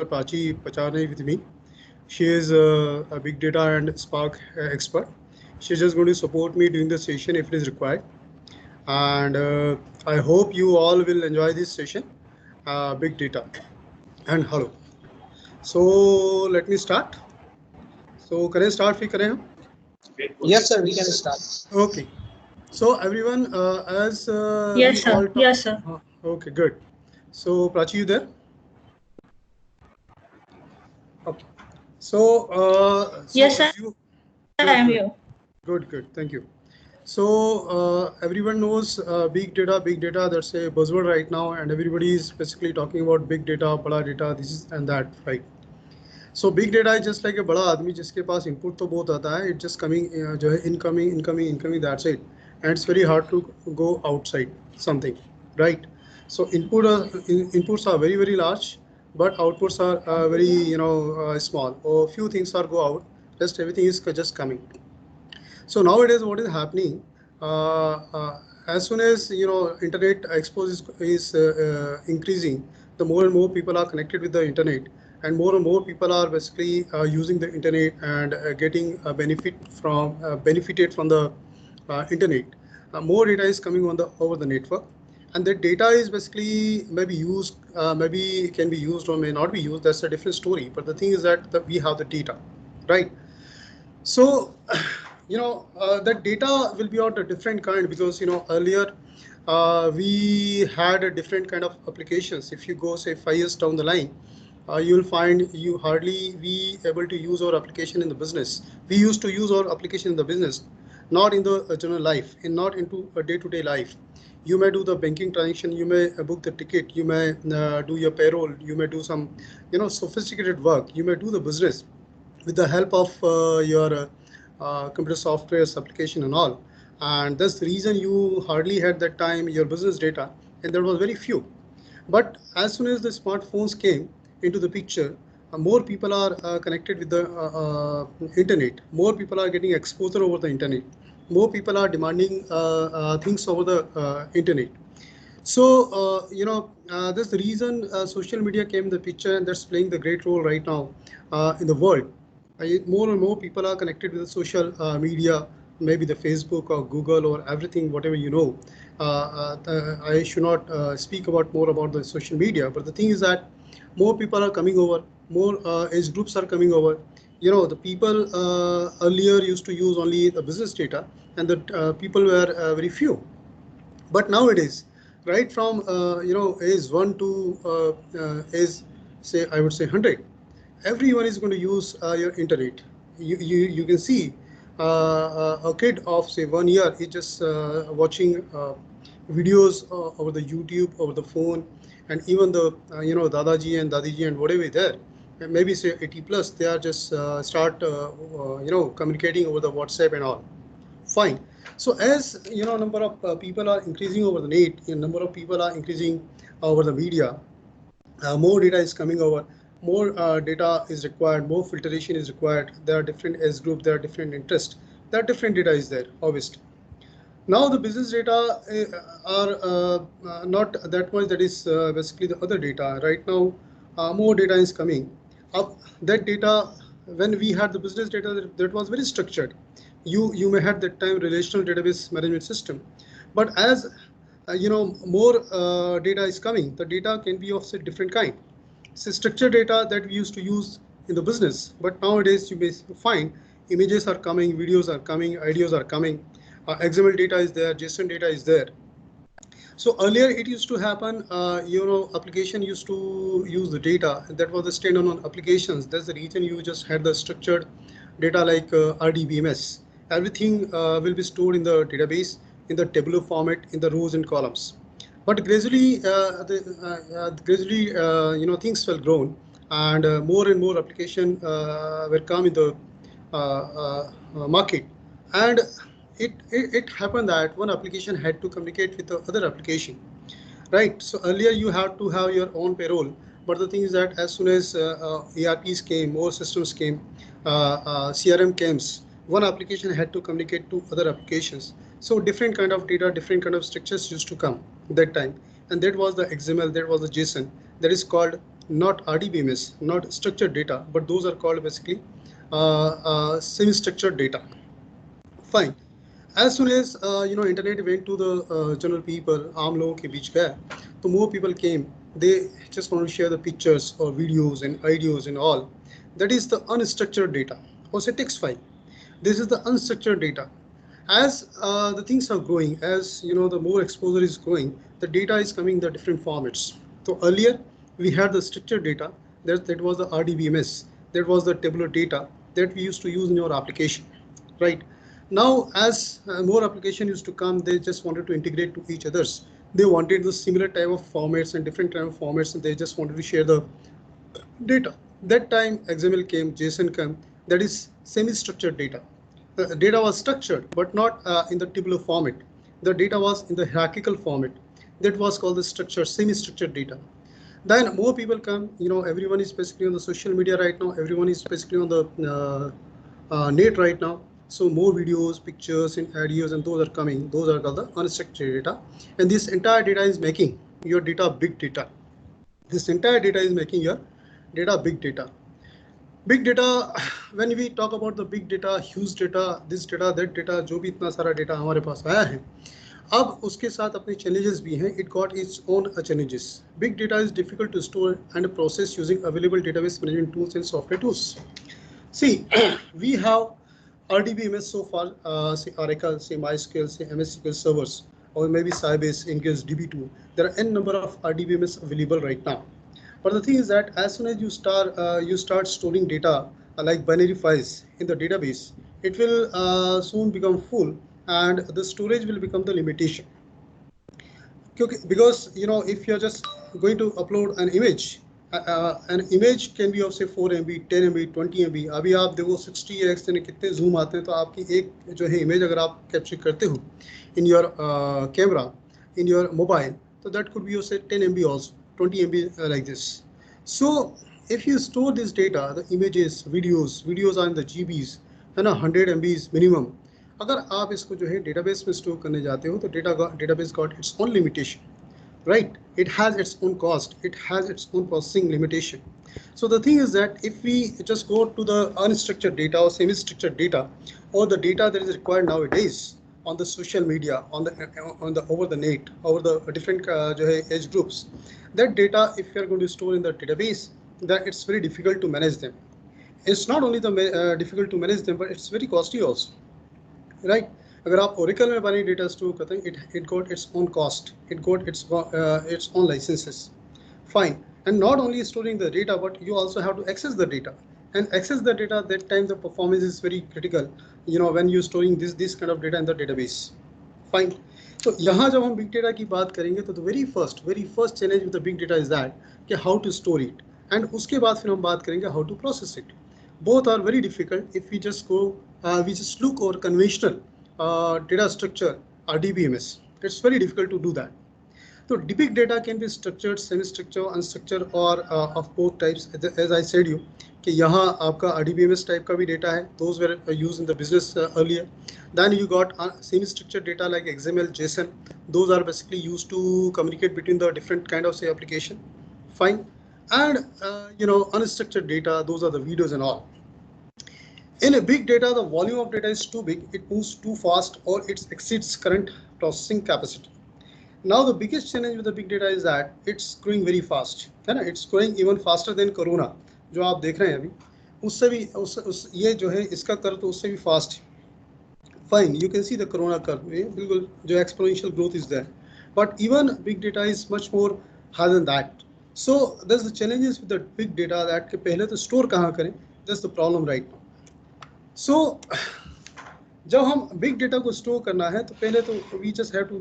Prachi Pacharne with me. She is a big data and Spark expert. She's just going to support me during the session if it is required. And I hope you all will enjoy this session. Big data and hello. So let me start. So can I start? फिर करें हम? Yes, sir, we can start. Okay. So everyone, as we Yes, sir. all talk. Yes, sir. Okay, good. So Prachi, you there? Okay. So Yes, sir. as you. I Good, am good. you. Good. Thank you. So everyone knows big data, big data. That's a buzzword right now, and everybody is basically talking about big data, bada data, this is and that, right? So big data is just like a बड़ा आदमी जिसके पास input तो बहुत आता है. It's just coming, जो है incoming. That's it, and it's very hard to go outside something, right? So inputs are very large, but outputs are very small. Or few things are go out. Just everything is just coming. So nowadays, what is happening? Uh, uh, as soon as internet expose is increasing, the more and more people are connected with the internet, and more people are basically using the internet and getting a benefited from the internet. More data is coming on the over the network, and that data is basically maybe used, maybe can be used or may not be used. That's a different story. But the thing is that we have the data, right? So, that data will be of a different kind because earlier we had a different kind of applications. If you go say 5 years down the line, you'll find you hardly be able to use our application in the business. We used to use our application in the business, not in the general life, and not into a day-to-day life. You may do the banking transaction, you may book the ticket, you may do your payroll, you may do some sophisticated work, you may do the business with the help of your computer software's application and all. And that's the reason you hardly had that time your business data, and there was very few. But as soon as the smartphones came into the picture, more people are connected with the internet. More people are getting exposure over the internet. More people are demanding things over the internet. So, that's the reason social media came in the picture, and that's playing the great role right now in the world. More and more people are connected with the social media, maybe the Facebook or Google or everything, whatever you know. I should not speak about more about the social media, but the thing is that more people are coming over, more age groups are coming over. The people earlier used to use only the business data, and the people were very few. But nowadays, right from age 1 to age, say I would say 100, everyone is going to use your internet. You can see a kid of say 1 year is just watching videos over the YouTube, over the phone, and even the dadaji and dadiji and whatever is there, and maybe say 80 plus, they are just start communicating over the WhatsApp and all. Fine. So as number of people are increasing over the net, number of people are increasing over the media, more data is coming over, more data is required, more filtration is required. There are different age group, there are different interests, there are different data is there, obviously. Now the business data are not that much. That is basically the other data. Right now, more data is coming up. That data, when we had the business data, that was very structured. You may have that time relational database management system, but as more data is coming, the data can be of a different kind. So structured data that we used to use in the business, but nowadays you may find images are coming, videos are coming, ideas are coming, XML data is there, JSON data is there. So earlier it used to happen, application used to use the data that was the standalone applications. That's the reason you just had the structured data like RDBMS. Everything will be stored in the database in the tabular format in the rows and columns. But gradually, things were grown, and more and more application were come in the market, and it happened that one application had to communicate with the other application, right? So earlier you had to have your own payroll, but the thing is that as soon as ERPs came, more systems came, CRM came, one application had to communicate to other applications. So different kind of data, different kind of structures used to come that time, and that was the XML, that was the JSON, that is called not RDBMS, not structured data, but those are called basically semi-structured data. Fine. As soon as internet went to the general people, आम लोगों के बीच गया, तो more people came. They just want to share the pictures or videos and ideas and all. That is the unstructured data, or say text file. This is the unstructured data. As the things are growing, as the more exposure is growing, the data is coming in the different formats. So earlier we had the structured data. That was the RDBMS. That was the tabular data that we used to use in your application, right? Now, as more application used to come, they just wanted to integrate to each others. They wanted the similar type of formats and different type of formats, and they just wanted to share the data. That time XML came, JSON came, that is semi-structured data. The data was structured, but not in the tabular format. The data was in the hierarchical format. That was called the structured, semi-structured data. Then more people come, everyone is basically on the social media right now. Everyone is basically on the net right now. So more videos, pictures, and ideas, and those are coming. Those are called the unstructured data. And this entire data is making your data big data. This entire data is making your data big data. Big data, when we talk about the big data, huge data, this data, that data, जो भी इतना सारा data हमारे पास आया है, अब उसके साथ अपने challenges भी हैं. It got its own challenges. Big data is difficult to store and process using available database management tools and software tools. See, we have RDBMS so far, say Oracle, say MySQL, say MS SQL servers, or maybe Sybase, in case DB2. There are n number of RDBMS available right now. But the thing is that as soon as you start storing data like binary files in the database, it will soon become full, and the storage will become the limitation. Because if you're just going to upload an image can be of say 4 MB, 10 MB, 20 MB. अभी आप देखो 60x यानी कितने zoom आते हैं, तो आपकी एक जो है image अगर आप capture करते हो in your camera, in your mobile, so that could be of say 10 MB also, 20 MB like this. So if you store this data, the images, videos are in the GBs, है ना, 100 MBs minimum. अगर आप इसको जो है database में store करने जाते हो, तो database got its own limitation. Right, it has its own cost, it has its own processing limitation. So the thing is that if we just go to the unstructured data or semi-structured data, or the data that is required nowadays on the social media, on the over the net, over the different age groups, that data, if you are going to store in the database, that it's very difficult to manage them. It's not only difficult to manage them, but it's very costly also, right? अगर आप Oracle में binary data store करते हैं, it got its own cost, it got its own licenses. Fine. And not only storing the data, but you also have to access the data. And access the data, that time the performance is very critical, when you're storing this kind of data in the database. Fine. So यहाँ जब हम big data की बात करेंगे, तो the very first challenge with the big data is that कि how to store it. And उसके बाद फिर हम बात करेंगे how to process it. Both are very difficult if we just look over conventional data structure RDBMS. It's very difficult to do that. So big data can be structured, semi-structured, unstructured, or of both types. As I said you, कि यहाँ आपका RDBMS type का भी data है. Those were used in the business earlier. Then you got semi-structured data like XML, JSON. Those are basically used to communicate between the different kind of say application. Fine. And unstructured data, those are the videos and all. In a big data, the volume of data is too big, it moves too fast, or it exceeds current processing capacity. Now the biggest challenge with the big data is that it's growing very fast, है ना? It's growing even faster than Corona, जो आप देख रहे हैं अभी, उससे भी ये जो है इसका कर्व तो उससे भी fast. Fine, you can see the Corona curve, बिल्कुल जो exponential growth is there, but even big data is much more higher than that. So there's the challenges with the big data that कि पहले तो store कहाँ करें, that's the problem right now. So जब हम big data को store करना है, तो पहले तो we just have to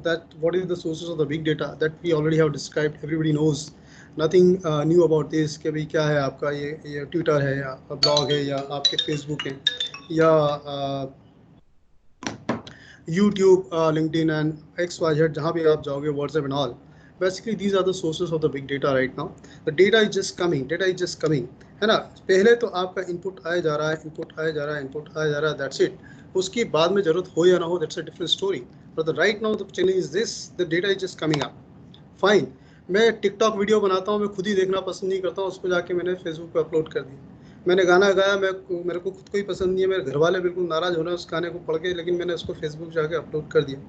that what is the sources of the big data that we already have described. Everybody knows, nothing new about this. कि भाई क्या है आपका ये Twitter है या blog है या आपके Facebook है या YouTube, LinkedIn and XYZ, जहाँ भी आप जाओगे, WhatsApp and all. Basically, these are the sources of the big data right now. The data is just coming, है ना? पहले तो आपका input आया जा रहा है, that's it. उसकी बाद में जरूरत हो या ना हो, that's a different story. But right now the challenge is this: the data is just coming up. Fine. मैं टिकटॉक वीडियो बनाता हूँ, मैं खुद ही देखना पसंद नहीं करता हूँ, उसको जाके मैंने फेसबुक पे अपलोड कर दिया। मैंने गाना गाया, मेरे को खुद को ही पसंद नहीं है, मेरे घर वाले बिल्कुल नाराज हो रहे हैं उस गाने को पढ़ के, लेकिन मैंने उसको फेसबुक जाके अपलोड कर दिया।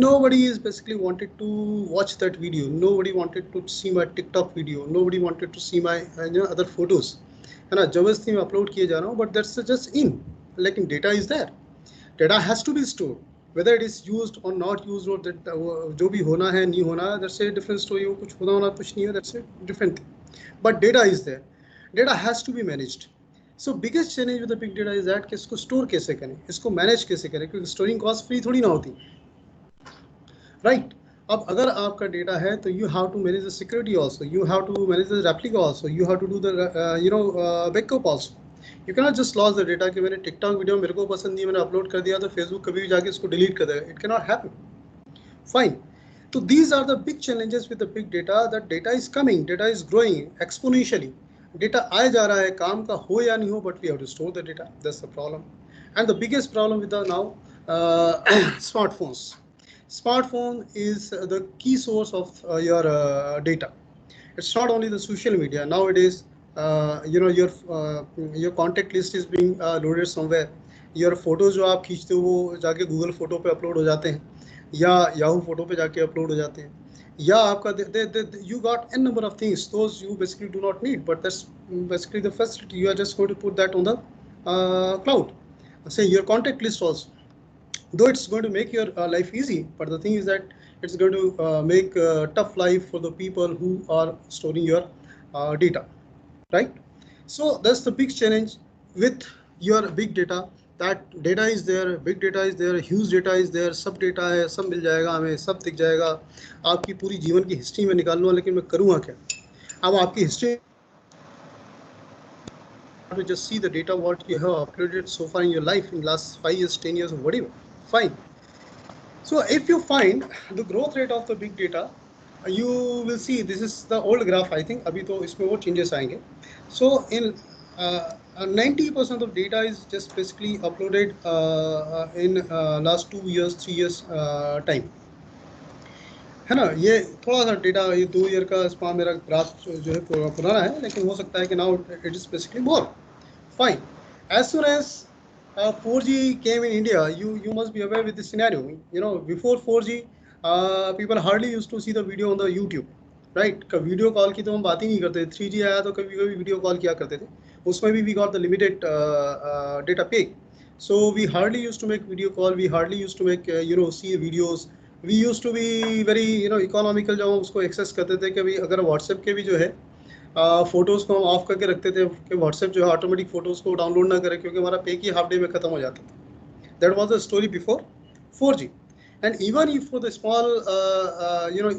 Nobody is basically wanted to watch that video. Nobody wanted to see my TikTok video. Nobody wanted to see my other photos. है ना, जबरदस्ती मैं अपलोड किए जा रहा हूँ, बट दैट्स जस्ट इन, लेकिन data is there, data has to be stored, whether it is used or not used, or that जो भी होना है नहीं होना, that's a different story. वो कुछ होना होना कुछ नहीं है, that's a different thing, but data is there, data has to be managed. So biggest challenge with the big data is that कि इसको स्टोर कैसे करें, इसको मैनेज कैसे करें, क्योंकि स्टोरिंग कॉस्ट फ्री थोड़ी ना होती, राइट? अब अगर आपका डेटा है तो you have to manage the security also, you have to manage the replica also, you have to do the backup also. You can not just lose the data कि मैंने टिकटॉक वीडियो मेरे को पसंद नहीं, मैंने upload कर दिया तो फेसबुक कभी भी जाके इसको डिलीट कर देगा, it can not happen, fine. तो these are the big challenges with the big data, that data is coming, data is growing exponentially, data आए जा रहा है, काम का हो या नहीं हो, but we have to store the data, that's the problem. And the biggest problem with the now smartphones. Smartphone is the key source of your data. It's not only the social media nowadays. Your contact list is being loaded somewhere. Your photos जो आप खींचते हो वो जाके Google photo पे upload हो जाते हैं, या याहू फोटो पे जाके अपलोड हो जाते हैं, या आपका you got n number of things, those you basically do not need, but that's basically the facility. You are just going to put that on the cloud. Say your contact list also, though it's going to make your life easy, but the thing is that it's going to make tough life for the people who are storing your data, right? So that's the big challenge with your big data, that data is there, big data is there, huge data is there, सब data है, सब मिल जाएगा हमें, सब दिख जाएगा, आपकी पूरी जीवन की हिस्ट्री में निकाल लूँगा, लेकिन मैं करूँगा क्या? अब आपकी history to just see the data what you have uploaded so far in your life in last 5 years, 10 years, or whatever, fine. So if you find the growth rate of the big data, you will see this is the old graph, I think. अभी तो इसमें वो changes आएंगे. So in 90% of data is just basically uploaded in last 2 years, 3 years time. है ना, ये थोड़ा सा डेटा, ये 2 ईयर का स्पान मेरा ग्राफ जो है पुराना है, लेकिन हो सकता है कि now it is basically more, fine. As soon as 4G came in India, you must be aware with this scenario. You know, before 4G, people hardly used to see the video on the YouTube, right? का video call की तो हम बात ही नहीं करते। 3G आया तो कभी कभी वीडियो कॉल किया करते थे, उसमें भी we got the limited data peak. So we hardly used to make video call, we hardly used to make see videos. We used to be very economical, जब हम उसको एक्सेस करते थे कि भाई अगर व्हाट्सएप के भी जो है फोटोज़ को हम ऑफ करके रखते थे कि व्हाट्सएप जो है ऑटोमेटिक फ़ोटोज़ को डाउनलोड ना करे, क्योंकि हमारा पेक ही हाफ डे में ख़त्म हो जाता था। That was the story before 4G. And even if for the small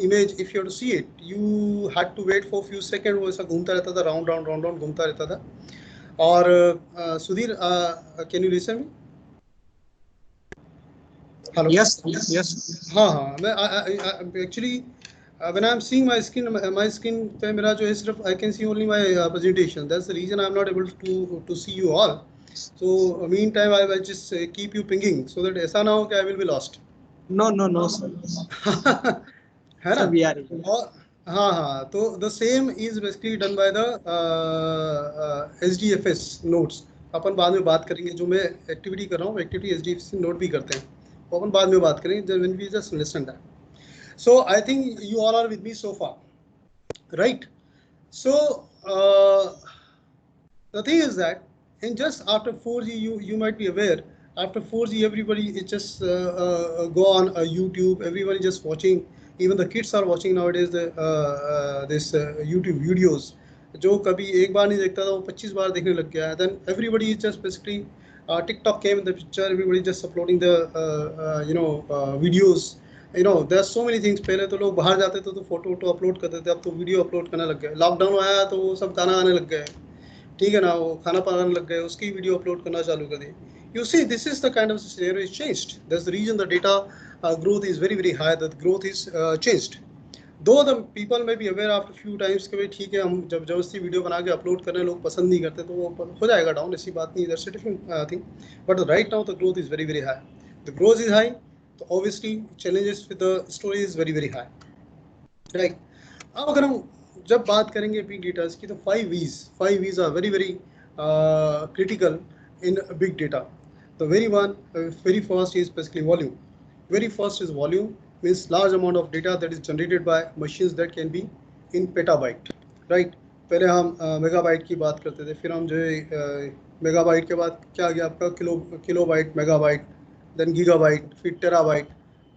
image, if you have to see it, you had to wait for few seconds, वो ऐसा घूमता रहता था, राउंड राउंड राउंड राउंड घूमता रहता था। और Sudhir, can you listen me? Hello? Yes. हाँ हाँ, मैं actually when I'm seeing my screen पे मेरा जो है सिर्फ I can see only my presentation. That's the reason I'm not able to see you all. So meantime I will just keep you pinging so that ऐसा ना हो कि I will be lost. No, sir. है ना? We are. और हाँ, तो the same is basically done by the SDFS notes. अपन बाद में बात करेंगे, जो मैं एक्टिविटी कर रहा हूँ एक्टिविटी SDFS नोट भी करते हैं, तो अपन बाद में बात करेंगे when we just listen that. So I think you all are with me so far, right? So the thing is that in just after 4G, you might be aware, after 4G everybody is just go on YouTube, everybody just watching, even the kids are watching nowadays this YouTube videos, जो कभी एक बार नहीं देखता था वो 25 बार देखने लग गया है. Then everybody is just basically TikTok came in the picture, everybody just uploading the videos. there are so many things. पहले तो लोग बाहर जाते थे तो फोटो अपलोड करते थे, अब तो वीडियो अपलोड करने लग गए. लॉकडाउन आया तो वो सब गाना आने लग गए, ठीक है ना, वो खाना पकाने लग गए, उसकी वीडियो अपलोड करना चालू कर दी. You see, this is the kind of scenario is changed. That's the reason the data growth is very high. The growth is changed. Though the people may be aware after few times कि भाई ठीक है, हम जब जबरदस्ती video बना के upload करने लोग पसंद नहीं करते तो वो हो जाएगा डाउन, ऐसी बात नहीं. That's a different thing. But right now the growth is very high. The growth is high, so obviously challenges with the story is very high, right? अब अगर हम जब बात करेंगे बिग डेटा की तो 5 V's are very very critical in big data. The very first is basically volume. Very first is volume, means large amount of data that is generated by machines that can be in petabyte, right? पहले हम megabyte की बात करते थे, फिर हम जो है मेगाबाइट के बाद क्या आ गया आपका किलोबाइट, मेगाबाइट, देन गीगाबाइट, फिर टेराबाइट,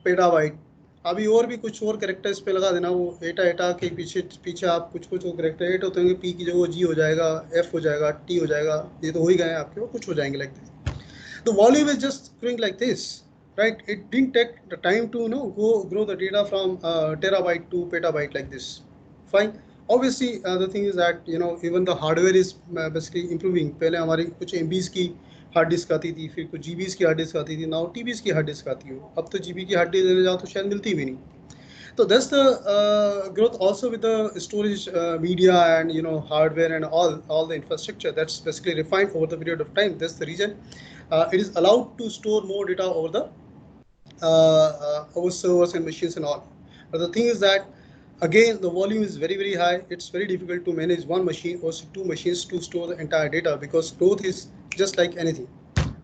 पेटाबाइट। अभी और भी कुछ और करेक्टर इस पे लगा देना, वो एटा एटा के पीछे पीछे आप कुछ कुछ वो करेक्टर एट होते होंगे, पी की जगह जी हो जाएगा, एफ हो जाएगा, टी हो जाएगा, ये तो हो ही गए आपके, वो कुछ हो जाएंगे like this. The volume is just growing like this, right? It didn't take the time to grow the data from terabyte to petabyte like this. Fine. Obviously, the thing is that even the hardware is basically improving. पहले हमारी कुछ MBs की hard disk आती थी, फिर कुछ GBs की hard disk आती थी, नाउ TBs की हार्ड डिस्क आती है। अब तो GB की हार्ड डिस्क देने जाओ तो शायद मिलती भी नहीं। So that's the growth also with the storage media and hardware and all the infrastructure that's basically refined over the period of time. That's the reason it is allowed to store more data over the over servers and machines and all. But the thing is that again the volume is very very high. It's very difficult to manage one machine or two machines to store the entire data because growth is just like anything.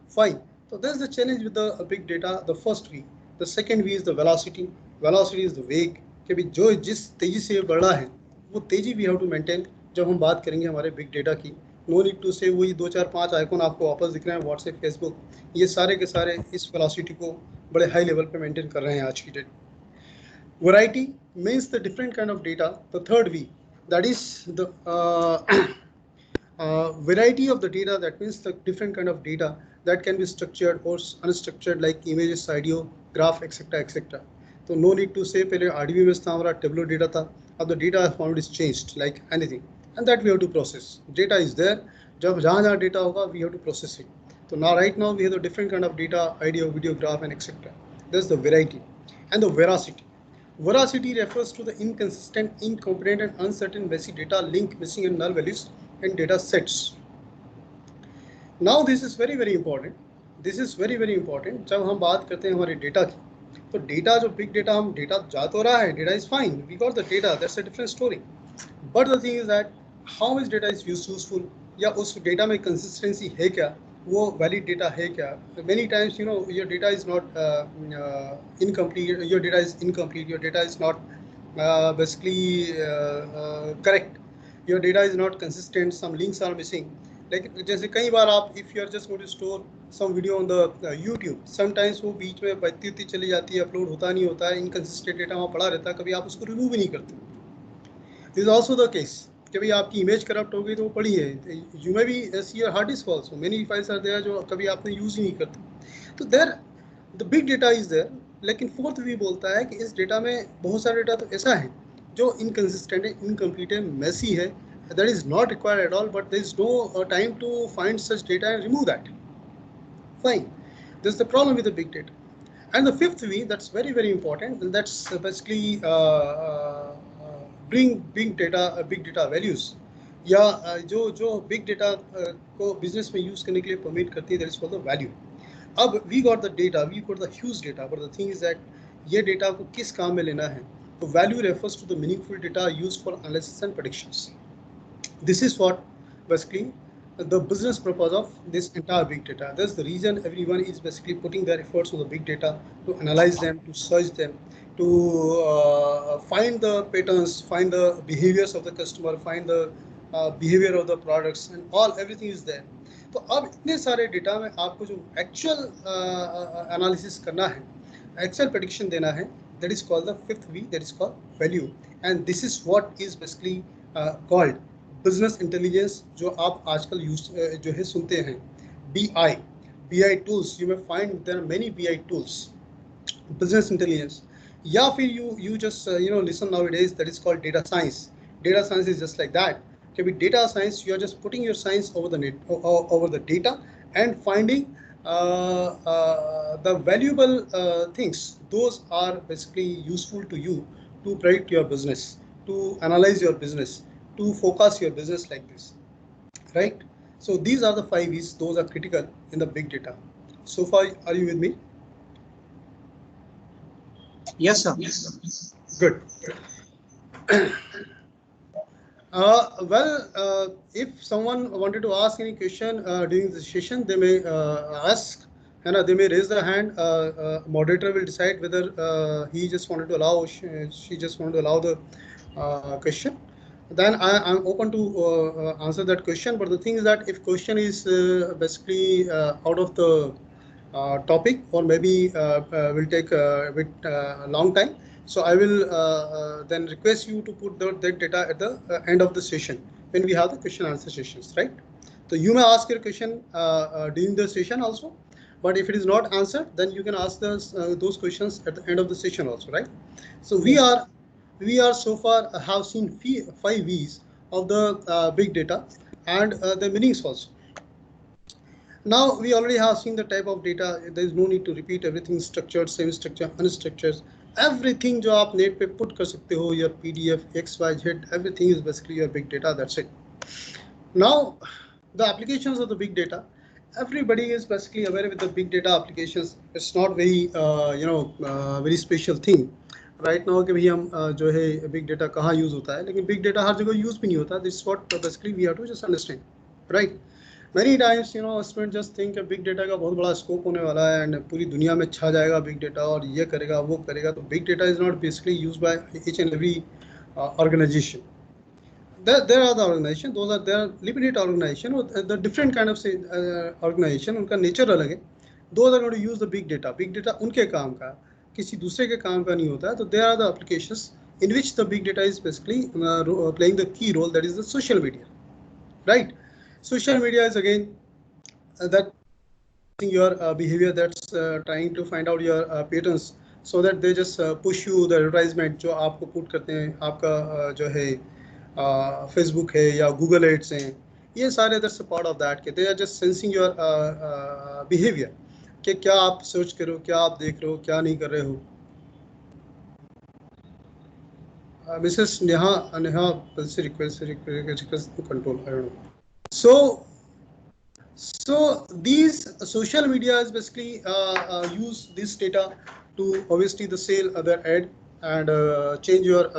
Fine. So that's the challenge with the big data. The first V. The second V is the velocity. Velocity is the वेग कि भी जो जिस तेजी से बढ़ रहा है वो तेजी वी हैव टू मेंटेन। जब हम बात करेंगे हमारे बिग डेटा की, नो नीड टू से वही 2 4 5 आइकॉन आपको वापस दिख रहे हैं व्हाट्सएप फेसबुक, ये सारे के सारे इस वेलोसिटी को बड़े हाई लेवल पे मेंटेन कर रहे हैं आज की date. Variety means the different kind of data. The third V, that is the variety of the data. That means the different kind of data that can be structured or unstructured like images, audio, graph, etc. etc. So no need to say पहले RDB में था हमारा tabular data था, अब the data format is changed like anything, and that we have to process. Data is there, जब जहाँ जहाँ data होगा we have to process it. So now right now we have a different kind of data, audio, video, graph, and etc. That's the variety. And the veracity. Veracity refers to the inconsistent, incompetent, and uncertain messy data, link, missing, and null values in data sets. Now this is very very important. This is very very important. जब हम बात करते हैं हमारे data की, तो data जो big data हम डेटा जा तो रहा है, data is fine, we got the data, that's a different story. But the thing is that how is data is useful, या उस डेटा में कंसिस्टेंसी है क्या, वो वैलिड डेटा है क्या। Many times your data is not incomplete, your data is incomplete, your data is not basically correct, your data is not consistent, some links are missing. Like जैसे कई बार आप if you are just going to store some video on the YouTube, sometimes वो बीच में बजती चली जाती है, upload होता नहीं होता है, इनकंसिस्टेंट डेटा वहाँ पड़ा रहता है, कभी आप उसको रिमूव भी नहीं करते। This is also the case कि भाई आपकी इमेज करप्ट हो गई तो वो पड़ी है, you may be see your hard disk also, many files are there जो कभी आपने यूज ही नहीं करते। तो there the big data is there. लेकिन फोर्थ भी बोलता है कि इस डेटा में बहुत सारा डेटा तो ऐसा है जो इनकंसिस्टेंट है, इनकम्प्लीट है, मेसी है, that is not required at all, but there is no time to find such data and remove that. Fine. This is the problem with the big data. And the fifth V, that's very very important, and that's basically bring big data values, या जो जो big data को business में use करने के लिए permit करती है, that is called the value. अब we got the data, we got the huge data, but the thing is that ये data को किस काम में लेना है, तो value refers to the meaningful data used for analysis and predictions. This is what basically the business purpose of this entire big data. That's the reason everyone is basically putting their efforts on the big data to analyze them, to search them, to find the patterns, find the behaviors of the customer, find the behavior of the products, and all everything is there. तो अब इतने सारे data में आपको जो actual analysis करना है, actual prediction देना है, that is called the fifth V, that is called value. And this is what is basically called business intelligence, जो आप आजकल यूज जो है सुनते हैं, BI tools, you may find there are many BI tools, business intelligence, या फिर you just listen nowadays, that is called data science. Data science is just like that. Okay, with data science you are just putting your science over the net, over the data, and finding the valuable things. Those are basically useful to you to predict your business, to analyze your business, to focus your business like this, right? So these are the 5 E's, those are critical in the big data. So far, are you with me? Yes, sir. Good. If someone wanted to ask any question during the session, they may ask, and they may raise their hand. Moderator will decide whether he just wanted to allow, she just wanted to allow the question. Then I'm open to answer that question. But the thing is that if question is basically out of the topic, or maybe will take a bit long time, so I will then request you to put that data at the end of the session when we have the question answer sessions, right? So you may ask your question during the session also, but if it is not answered, then you can ask those questions at the end of the session also, right? So we are so far have seen 5 V's of the big data and the meanings also. Now we already have seen the type of data. There is no need to repeat everything. Structured, semi-structured, unstructured. Everything जो आप net पे put कर सकते हो, your PDF, XYZ, everything is basically your big data. That's it. Now the applications of the big data. Everybody is basically aware with the big data applications. It's not very very special thing. Right now कि भैया हम जो है big data कहाँ use होता है, लेकिन big data हर जगह use भी नहीं होता. This is what basically we have to just understand, right? Many times students just think कि big data का बहुत बड़ा scope होने वाला है and पूरी दुनिया में छा जाएगा big data और ये करेगा वो करेगा. तो big data is not basically used by each and every organization. There are the organization, those are their limited organization or the different kind of say organization, उनका nature अलग है. Those are going to use the big data. Big data उनके काम का, किसी दूसरे के काम का नहीं होता है. तो there are the applications in which the big data is basically playing the key role, that is the social media, right? Social media is again that your behavior, that's trying to find out your patterns, so that they just push you the advertisement जो आपको put करते हैं. आपका जो है Facebook है या Google Ads हैं, ये सारे that's a part of that कि they are just sensing your behavior कि क्या आप सर्च करो, क्या आप देख रहे हो, क्या नहीं कर रहे हो. Mrs. Neha request to control. I don't know. So these social media is basically use this data to obviously the sale other ad and change your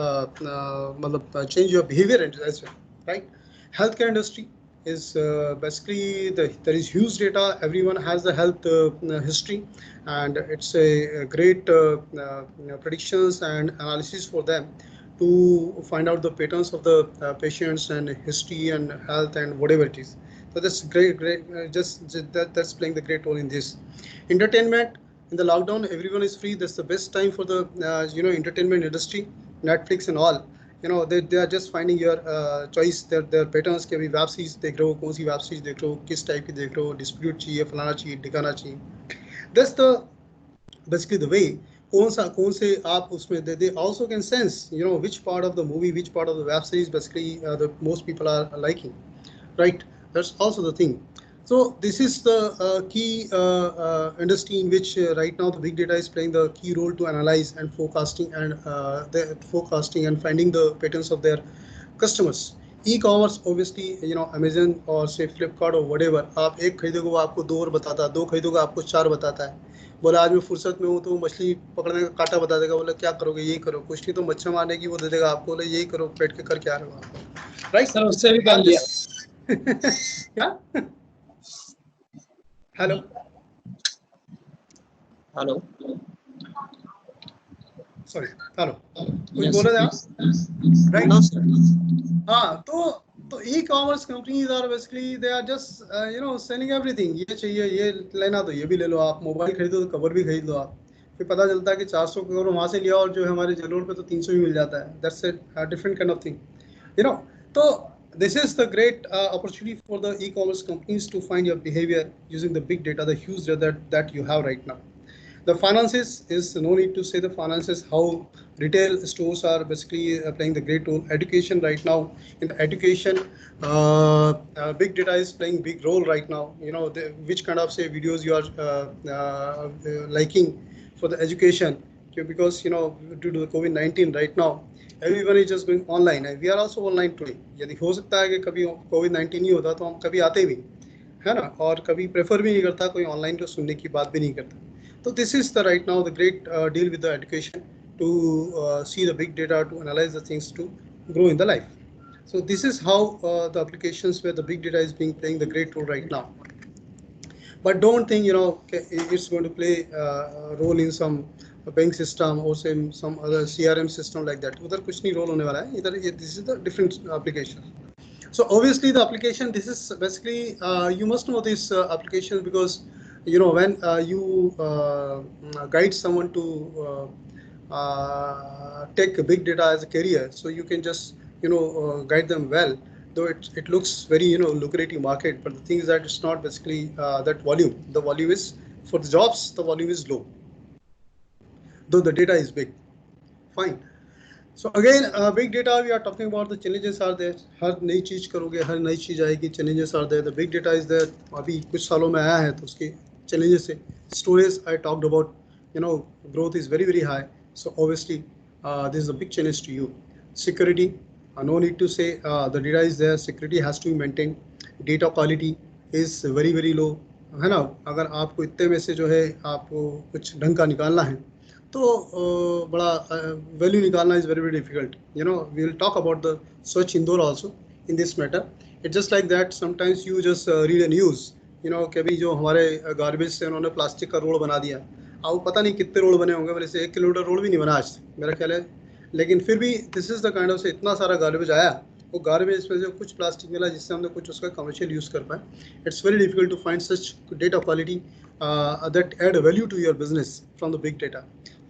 change your behavior as well, right? Healthcare industry is basically there is huge data. Everyone has the health history, and it's a great predictions and analysis for them to find out the patterns of the patients and history and health and whatever it is. So that's great. That's playing the great role in this. Entertainment in the lockdown, everyone is free. That's the best time for the entertainment industry, Netflix and all. They are just finding your choice, their patterns के भी web series देख रहे हो, कौन सी web series देख रहे हो, किस type की देख रहे हो, dispute चाहिए, फलाना चाहिए, ढिकाना चाहिए. That's the basically the way. कौन से आप उसमें they also can sense which part of the movie, which part of the web series basically the most people are liking, right? That's also the thing. So this is the key industry in which right now the big data is playing the key role to analyze and forecasting and finding the patterns of their customers. E-commerce obviously Amazon or say Flipkart or whatever. आप एक खरीदोगे वो आपको 2 और बताता है, 2 खरीदोगे आपको 4 बताता है. बोला आज मैं फुर्सत में हूँ तो मछली पकड़ने का कांटा बता देगा. बोला क्या करोगे, यही करो. कुछ नहीं तो मच्छर मारने की वो दे देगा आपको. बोले यही करो, बैठ के कर क्या रहे हो आप, राइट? सर उससे भी कर लिया. क्या? हेलो सॉरी, हेलो कुछ बोल रहे थे आप, राइट? हाँ, तो e-commerce companies are basically they are just selling everything. ये चाहिए, ये लेना तो ये भी ले लो. आप मोबाइल खरीदो तो कवर भी खरीद लो आप. फिर पता चलता है कि 400 कवर वहाँ से लिया और जो है हमारे जलोर पे तो 300 ही मिल जाता है. That's a different kind of thing, तो this is the great opportunity for the e-commerce companies to find your behavior using the big data, the huge data that you have right now. The finances is no need to say the finances, how retail stores are basically playing the great role. Education right now, in the education, big data is playing big role right now. Which kind of say videos you are liking for the education, because due to the COVID-19 right now, everyone is just going online and we are also online today. यदि हो सकता है कि कभी COVID-19 नहीं होता तो हम कभी आते भी, है ना, और कभी प्रेफर भी नहीं करता, कोई ऑनलाइन को सुनने की बात भी नहीं करता. So this is the right now the great deal with the education to see the big data, to analyze the things, to grow in the life. So this is how the applications where the big data is being playing the great role right now. But don't think it's going to play a role in some bank system or some other CRM system like that. उधर कुछ नहीं role होने वाला है. This is the different application. So obviously the application, this is basically you must know this application because when you guide someone to take a big data as a career, so you can just guide them well, though it looks very lucrative market, but the thing is that it's not basically that volume. The volume is for the jobs, the volume is low, though the data is big. Fine. So again, big data, we are talking about the challenges are there. हर नई चीज करोगे, हर नई चीज आएगी, challenges are there. The big data is there. अभी कुछ सालों में आया है तो उसके challenges है. Storage I talked about, growth is very high. So obviously, this is a big challenge to you. Security, no need to say, the data is there. Security has to be maintained. Data quality is very low. है ना? अगर आपको इतने में से जो है आपको कुछ ढंग का निकालना है तो बड़ा वैल्यू निकालना is very difficult. We will talk about the search Indore also in this matter. It's just like that sometimes you just read a news कभी जो हमारे गार्बेज से उन्होंने प्लास्टिक का रोड बना दिया. अब पता नहीं कितने रोड बने होंगे, मेरे से 1 किलोमीटर रोड भी नहीं बना आज मेरा ख्याल है. लेकिन फिर भी this is the kind of से इतना सारा गार्बेज आया, वो गार्बेज में से कुछ प्लास्टिक मिला जिससे हमने कुछ उसका कमर्शियल यूज़ कर पाए. It's very difficult to find such data quality that add value to your business from the big data.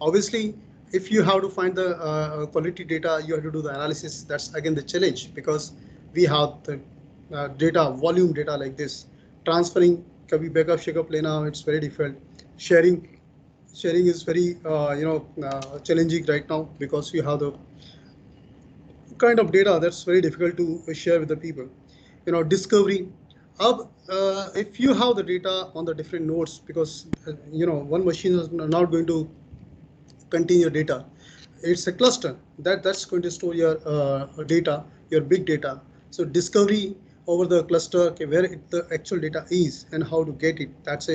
Obviously, if you have to find the quality data, you have to do the analysis. That's again the challenge because we have the data, volume data like this. Transferring, kabhi backup, shake-up lena, it's very difficult. Sharing is very challenging right now because you have the kind of data that's very difficult to share with the people. Discovery. If you have the data on the different nodes, because one machine is not going to contain your data, it's a cluster that's going to store your data, your big data. So discovery over the cluster, okay, where the actual data is and how to get it, that's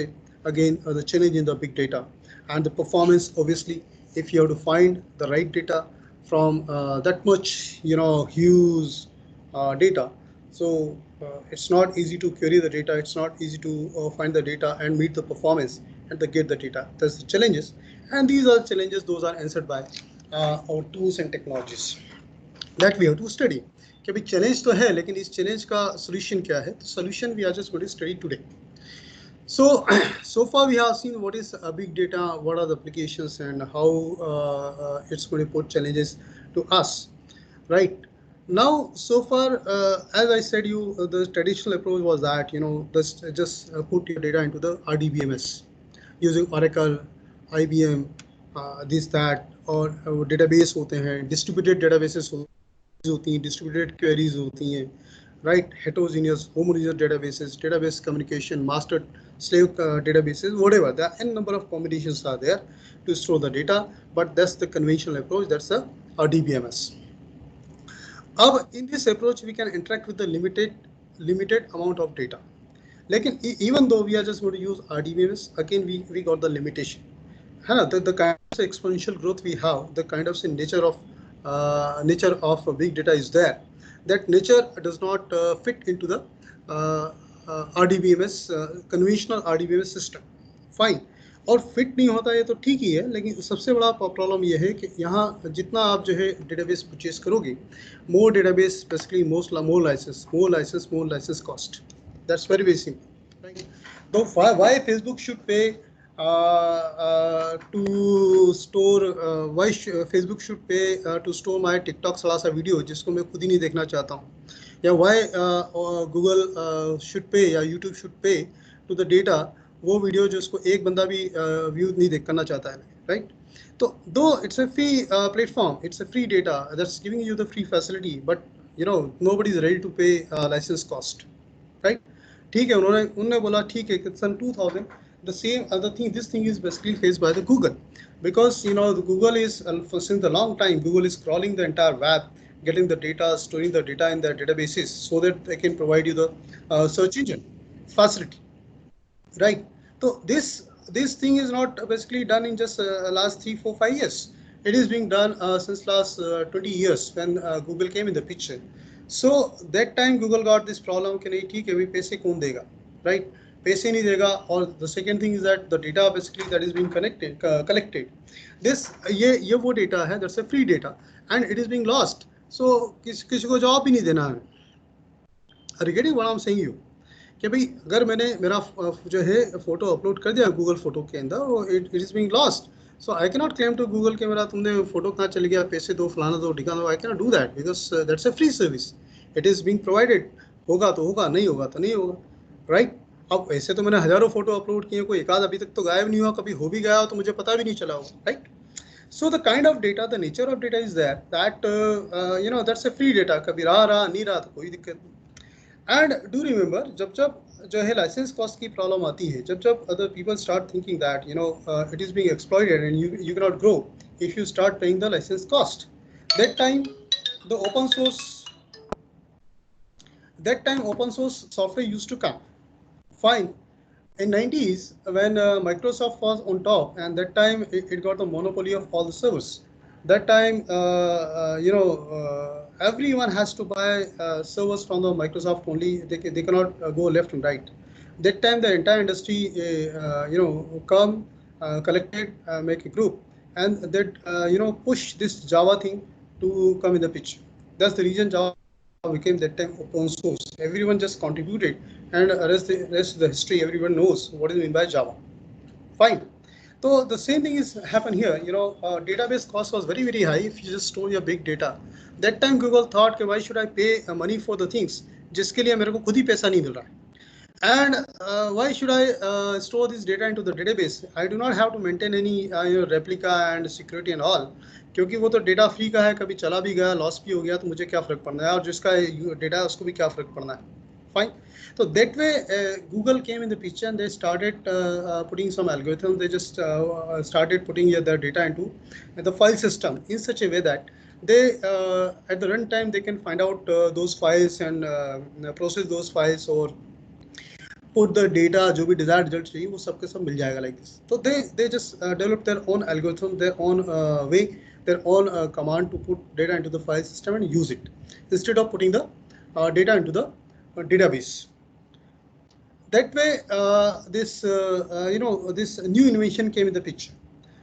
again the challenge in the big data. And the performance, obviously, if you have to find the right data from that much huge data, so it's not easy to query the data, it's not easy to find the data and meet the performance and to get the data. That's the challenges, and these are challenges, those are answered by our tools and technologies that we have to study. कि भाई challenge तो है, लेकिन इस challenge का solution क्या है? तो solution we are just going to study today. So far we have seen what is a big data, what are the applications, and how it's going to put challenges to us, right? Now, so far, as I said, the traditional approach was that just put your data into the RDBMS using Oracle, IBM, this that, और database होते हैं, distributed databases होती हैं, distributed queries होती हैं, right? Heterogeneous, homogeneous databases, database communication, master slave databases, whatever. There are n number of combinations are there to store the data, but that's the conventional approach. That's a RDBMS. In this approach, we can interact with the limited amount of data. Lekin even though we are just going to use RDBMS, again we got the limitation. The kind of exponential growth we have, the kind of nature of big data is there. That nature does not fit into the RDBMS, conventional RDBMS system. Fine. और fit नहीं होता है तो ठीक ही है, लेकिन सबसे बड़ा प्रॉब्लम ये है कि यहाँ जितना आप जो है डेटाबेस परचेज करोगे, more database basically more licence cost. That's very simple, right? तो why Facebook should pay to store, why Facebook should pay to store my TikTok सड़ा सा वीडियो जिसको मैं खुद ही नहीं देखना चाहता हूँ, या व्हाई गूगल शुड पे या YouTube should pay to the data वो वीडियो जो उसको एक बंदा भी व्यू नहीं देख करना चाहता है, राइट? तो दो it's a free platform, it's a free data that's giving you the free facility, but nobody is ready to pay license cost, right? ठीक है, उन्होंने बोला ठीक है, सन 2000 the same other thing, this thing is basically faced by the Google, because the Google is since a long time Google is crawling the entire web, getting the data, storing the data in their databases so that they can provide you the search engine facility. Right. So this thing is not basically done in just last 3, 4, 5 years. it is being done since last 20 years when Google came in the picture. So that time Google got this problem कि नहीं ठीक है भाई पैसे कौन देगा, right? पैसे नहीं देगा, और the second thing is that the data basically that is being collected, this ये वो data है, that's a free data and it is being lost. So किसी को जवाब भी नहीं देना है. Are you getting what I'm saying you? कि भाई अगर मैंने मेरा जो है फोटो अपलोड कर दिया गूगल फोटो के अंदर, it is being lost. So I can not claim to Google कि मेरा तुमने फोटो कहाँ चले गया, पैसे दो, फलाना दो, ठिकाना दो. आई can not do that because that's a free service. It is being provided. होगा तो होगा, नहीं होगा तो नहीं होगा, राइट? अब ऐसे तो मैंने हजारों फोटो अपलोड किए, कोई एक आध अभी तक तो गायब नहीं हुआ, कभी हो भी गया तो मुझे पता भी नहीं चला होगा, right? So the kind of data, the nature of data is that that's a free data. कभी रहा नहीं रहा तो कोई दिक्कत नहीं. And do remember, जब जो है लाइसेंस कॉस्ट की प्रॉब्लम आती है, जब other people start thinking that it is being exploited and you cannot grow if you start paying the license cost. That time open source software used to come. Fine. In 90s when Microsoft was on top, and that time it got the monopoly of all the servers. That time everyone has to buy servers from the Microsoft only. They cannot go left and right. That time the entire industry come collected, make a group, and that push this Java thing to come in the picture. That's the reason Java became that time open source. Everyone just contributed, and rest of the history, everyone knows what is meant by Java. Fine. So the same thing is happen here. Database cost was very, very high if you just store your big data. That time Google thought, why should I pay money for the things जिसके लिए मेरे को खुद ही पैसा नहीं मिल रहा है? And why should I store this data into the database? I do not have to maintain any replica and security and all, क्योंकि वो तो डेटा फ्री का है, कभी चला भी गया, लॉस भी हो गया, तो मुझे क्या फर्क पड़ना है, और जिसका डेटा है उसको भी क्या फर्क पड़ना है. Fine. So that way Google came in the picture and they started putting some algorithms. They just started putting their data into the file system in such a way that they at the runtime they can find out those files and process those files, or put the data जो भी desired result चाहिए वो सबके सब मिल जाएगा like this. So they just develop their own algorithm, their own way, their own command to put data into the file system and use it instead of putting the data into the database. That way this new invention came in the picture.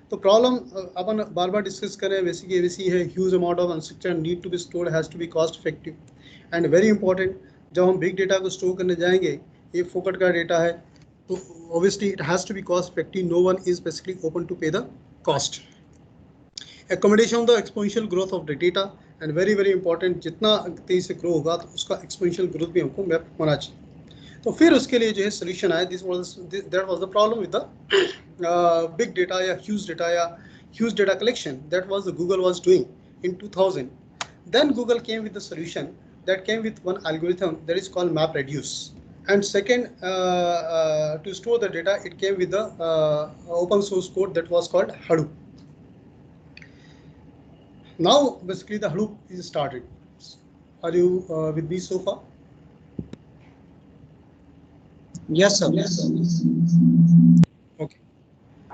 तो problem अपन बार बार discuss करें वैसी है, huge amount of unstructured need to be stored, has to be cost effective and very important. जब हम big data को स्टोर करने जाएंगे, ये फोकट का डेटा है, तो obviously it has to be cost effective. No one is basically open to pay the cost. Accommodation of the exponential growth of the data, and very, very important, जितना तेजी से ग्रो होगा तो उसका एक्सपोनेंशियल ग्रोथ भी हमको map होना चाहिए. तो फिर उसके लिए जो है सोल्यूशन आया. That was the problem with the big data या huge data collection that was the Google was doing in 2000. Then Google came with the solution that came with one algorithm that is called MapReduce. And second, to store the data, it came with the open source code that was called Hadoop. Now basically the Hadoop is started. Are you with me so far? Yes, sir. Okay.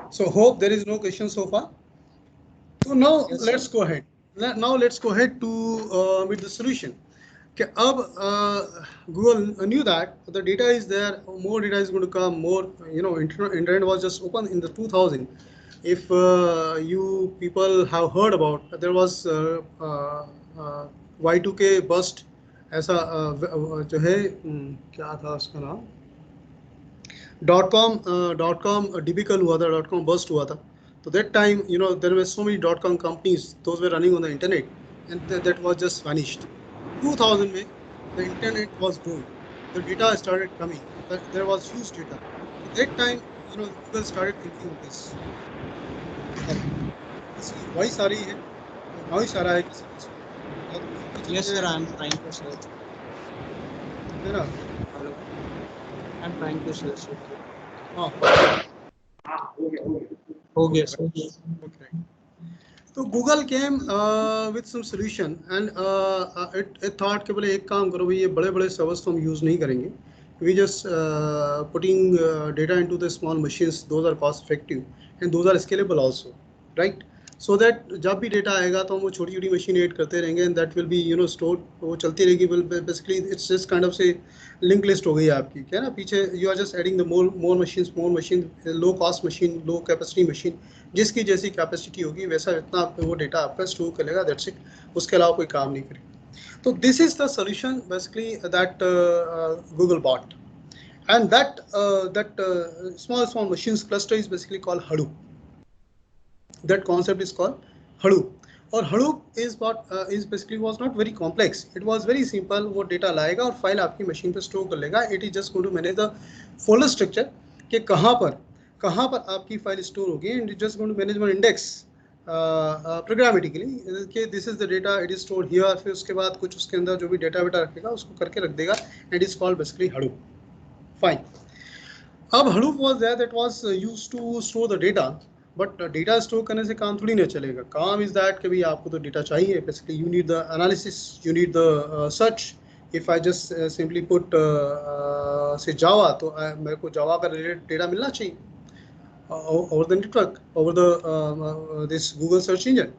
So hope there is no question so far. So now Yes, let's go ahead. Now let's go ahead to meet the solution. Okay, Google knew that the data is there, more data is going to come, more, internet was just open in the 2000. If you people have heard about, there was Y2K bust, ऐसा जो है क्या था उसका नाम, .com डिबिकल हुआ था, .com bast हुआ था. तो that time there were so many .com companies, those were running on the internet, and that was just vanished. 2000 में the internet was growing, the data started coming, there was huge data. At that time people started thinking of this. इसकी voice आ रही है, noise आ रहा है किसी किसी. Yes, sir. I am trying to search. है ना? Hello. I am trying to search it. हाँ. Okay, sir. Okay. तो Google came with some solution, and it thought कि बोले एक काम करो भाई, ये बड़े सर्वर्स तो हम यूज़ नहीं करेंगे. We just putting data into the small machines. Those are cost effective and those are scalable also, right? So that जब भी डेटा आएगा तो हम वो छोटी छोटी मशीन ऐड करते रहेंगे and that will be store, वो चलती रहेगी। Basically it's just kind of से लिंक लिस्ट हो गई है आपकी, क्या ना, पीछे you are just adding the more machine, low cost machine, low capacity machine, जिसकी जैसी कैपेसिटी होगी वैसा इतना वो डेटा आपका स्टोर करेगा, दैट्स इट, उसके अलावा कोई काम नहीं करेगा। तो this is the solution basically that Google bot, and that small machines cluster is basically called Hadoop. That concept is called Hadoop. और Hadoop is what is basically was not very complex. It was very simple. वो data लाएगा और file आपकी machine पे store कर लेगा. It is just going to manage the folder structure कि कहाँ पर आपकी फाइल स्टोर होगी, and it just going to manage one index programmatically कि this is the data, it is store here. फिर उसके बाद कुछ उसके अंदर जो भी डेटा वेटा रखेगा उसको करके रख देगा. It is called basically Hadoop. Fine. अब Hadoop was there that was used to store the data, but data store करने से काम थोड़ी ना चलेगा. काम इज दैट कि भाई आपको तो डेटा चाहिए. Basically you need the analysis, you need the search. If I just simply put से जावा, तो मेरे को जावा का रिलेटेड डेटा मिलना चाहिए over the network, over the this Google search engine.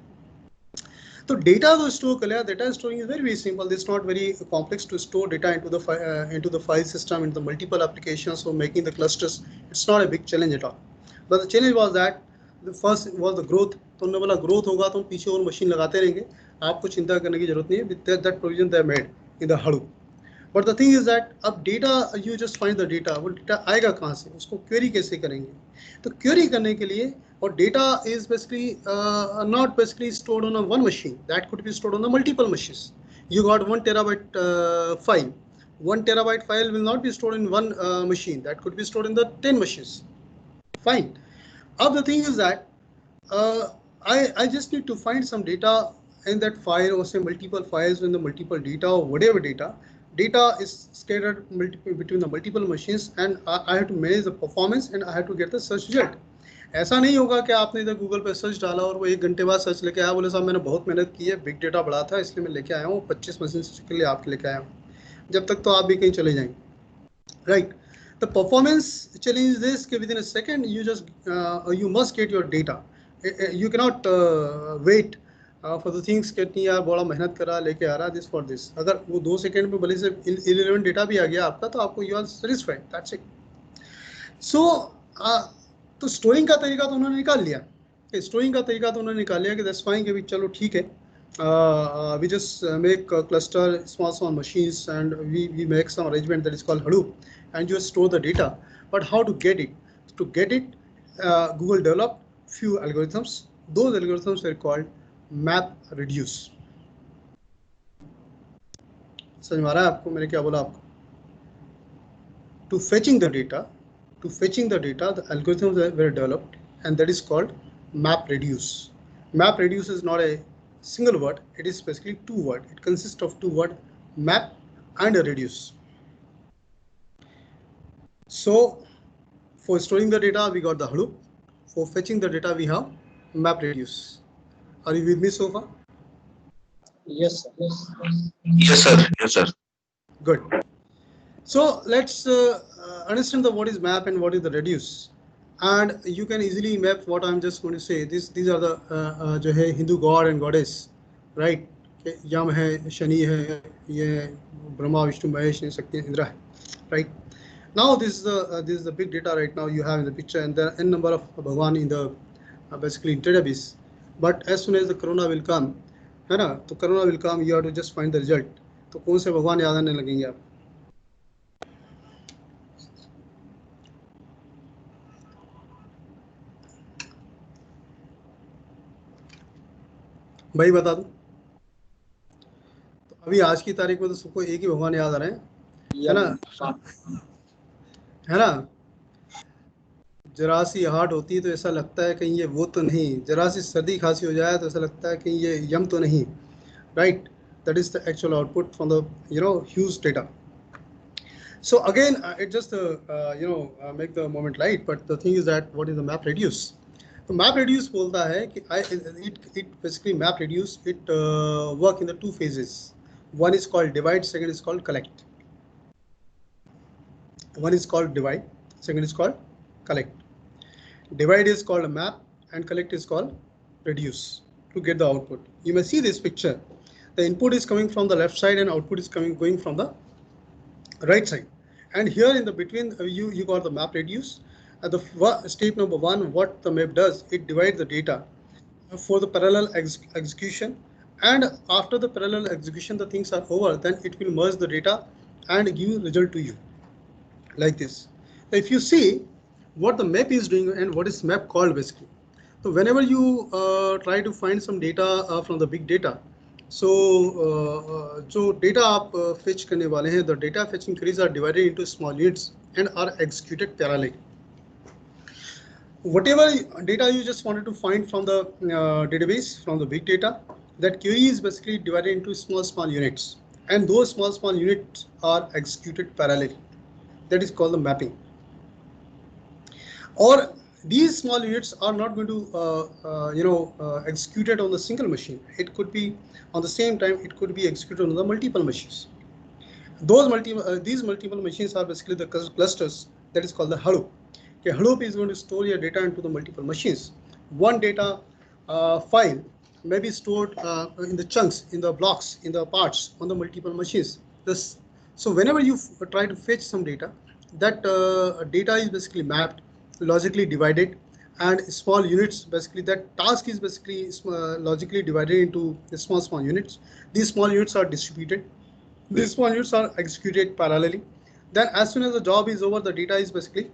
तो डेटा तो स्टोर कर लिया. Data storing is very simple. This not very complex to store data into the file system, into the multiple applications, so making the clusters, it's not a big challenge at all. But the challenge was that the first was the growth. तो उन्होंने बोला growth होगा तो हम पीछे और machine लगाते रहेंगे, आपको चिंता करने की जरूरत नहीं है. With that provision they made in the Hadoop. But the thing is that अब data you just find the data, वो डेटा आएगा कहाँ से, उसको क्वेरी कैसे करेंगे. तो क्वेरी करने के लिए, और data is basically not basically stored on a one machine, that could be stored on the multiple machines. You got 1 terabyte file. 1 terabyte file will not be stored in one machine, that could be stored in the 10 machines. Fine. Now the thing is that I just need to find some data in that file, or say multiple files in the multiple data, or whatever data. Data is scattered between the multiple machines, and I have to manage the performance, and I have to get the search result. ऐसा नहीं होगा कि आपने इधर Google पे search डाला और वो 1 घंटे बाद सर्च लेके आया, बोले साहब मैंने बहुत मेहनत की है, बिग डेटा बड़ा था इसलिए मैं लेके आया हूँ, 25 मशीन के लिए आपके लेके आया हूँ. जब तक तो आप भी कहीं चले जाएंगे, right. The performance challenge this कि within a second you must get your data. You cannot wait for the things कि नहीं यार बड़ा मेहनत करा लेके आ रहा दिस फॉर दिस. अगर वो 2 सेकेंड में भले से irrelevant डेटा भी आ गया आपका, तो आपको you are satisfied, that's it. So तो स्टोरिंग का तरीका तो उन्होंने निकाल लिया. स्टोरिंग का तरीका तो उन्होंने निकाल लिया कि दैट्स फाइन, कि चलो ठीक है, we just make a cluster small machines, and we make some arrangement that is called Hadoop, and you store the data. But how to get it? To get it, Google developed few algorithms. Those algorithms were called MapReduce. समझ में आ रहा है आपको मैंने क्या बोला आपको? To fetching the data, the algorithms were developed, and that is called MapReduce. MapReduce is not a single word, it is basically 2 words. It consists of 2 words, map and a reduce. So for storing the data we got the Hadoop. For fetching the data we have MapReduce. Are you with me so far? Yes, sir. Yes, sir. Yes, sir. Good. So let's understand what is map and what is the reduce. And you can easily map what I'm just going to say. These are the जो है Hindu god and goddess, right? यम है, शनि है, ये ब्रह्मा विष्णु महेश शक्ति इंद्र है, right? Now this is the big data right now you have in the picture, and there are n number of Bhagwan in the basically database. But as soon as the corona will come, है ना, तो corona will come, you have to just find the result. तो कौन से भगवान याद आने लगेंगे आप? भाई बता दूं? तो अभी आज की तारीख में तो सबको एक ही भगवान याद आ रहे हैं, है ना? है ना? जरा सी हार्ट होती है तो ऐसा लगता है कहीं ये वो तो नहीं, जरा सी सर्दी खांसी हो जाए तो ऐसा लगता है कहीं ये यम तो नहीं, right? That is the actual output from the huge data. So again, it just make the moment light, but the thing is that what is the MapReduce? तो MapReduce बोलता है कि it basically MapReduce it work in the 2 phases. One is called divide, second is called collect. One is called divide, second is called collect. Divide is called a map and collect is called reduce to get the output. You may see this picture. The input is coming from the left side and output is going from the right side. And here in the between, you got the map reduce. Step number one, what the map does, it divides the data for the parallel execution. And after the parallel execution, the things are over, then it will merge the data and give result to you like this. If you see what the map is doing and what is map called basically. So whenever you try to find some data from the big data, so जो data आप fetch करने वाले हैं, the data fetching queries are divided into small units and are executed parallelly. Whatever data you just wanted to find from the database, from the big data, that query is basically divided into small units, and those small units are executed parallelly. That is called the mapping. Or these small units are not going to executed on the single machine. It could be on the same time, it could be executed on the multiple machines. These multiple machines are basically the clusters. That is called the Hadoop. Okay, Hadoop is going to store your data into the multiple machines. One data file may be stored in the chunks, in the blocks, in the parts on the multiple machines. So whenever you try to fetch some data, that data is basically mapped, logically divided, and small units, basically that task is basically logically divided into small units. These small units are distributed. These small units are executed parallelly. Then as soon as the job is over, the data is basically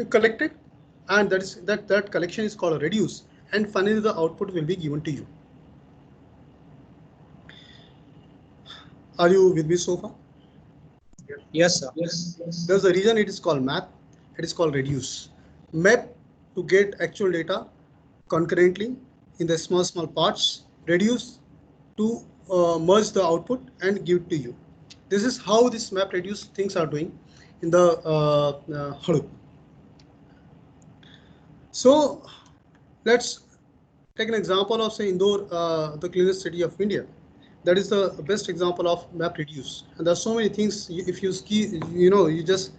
collected, and that collection is called a reduce, and finally the output will be given to you. Are you with me so far? Yes, sir. Yes. There's a reason it is called map. It is called reduce. Map to get actual data concurrently in the small parts. Reduce to merge the output and give it to you. This is how this map reduce things are doing in the Hadoop. So let's take an example of, say, Indore, the cleanest city of India. That is the best example of map reduce. And there are so many things. If you you just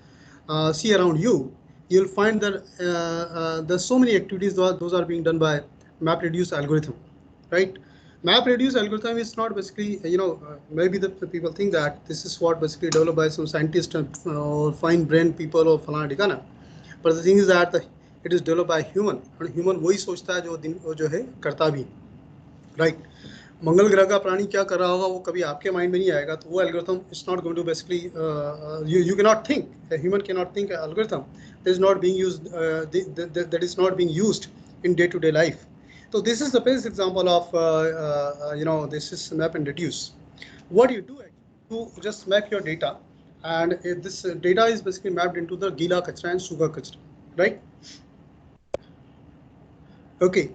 see around you, you'll find that there's so many activities those are being done by map reduce algorithm, right? Map reduce algorithm is not basically, maybe the people think that this is what basically developed by some scientist or fine brain people or falana dhikana. But the thing is that it is developed by human, and human वही सोचता है जो है करता भी, right? मंगल ग्रह का प्राणी क्या कर रहा होगा वो कभी आपके माइंड में नहीं आएगा, तो वो algorithm is not going to basically you cannot think, a human cannot think an algorithm that is not being used, that is not being used in day-to-day life. So this is the best example of this is map and reduce. What you do to just map your data, and this data is basically mapped into the gila kachra and suga kachra, right? Okay.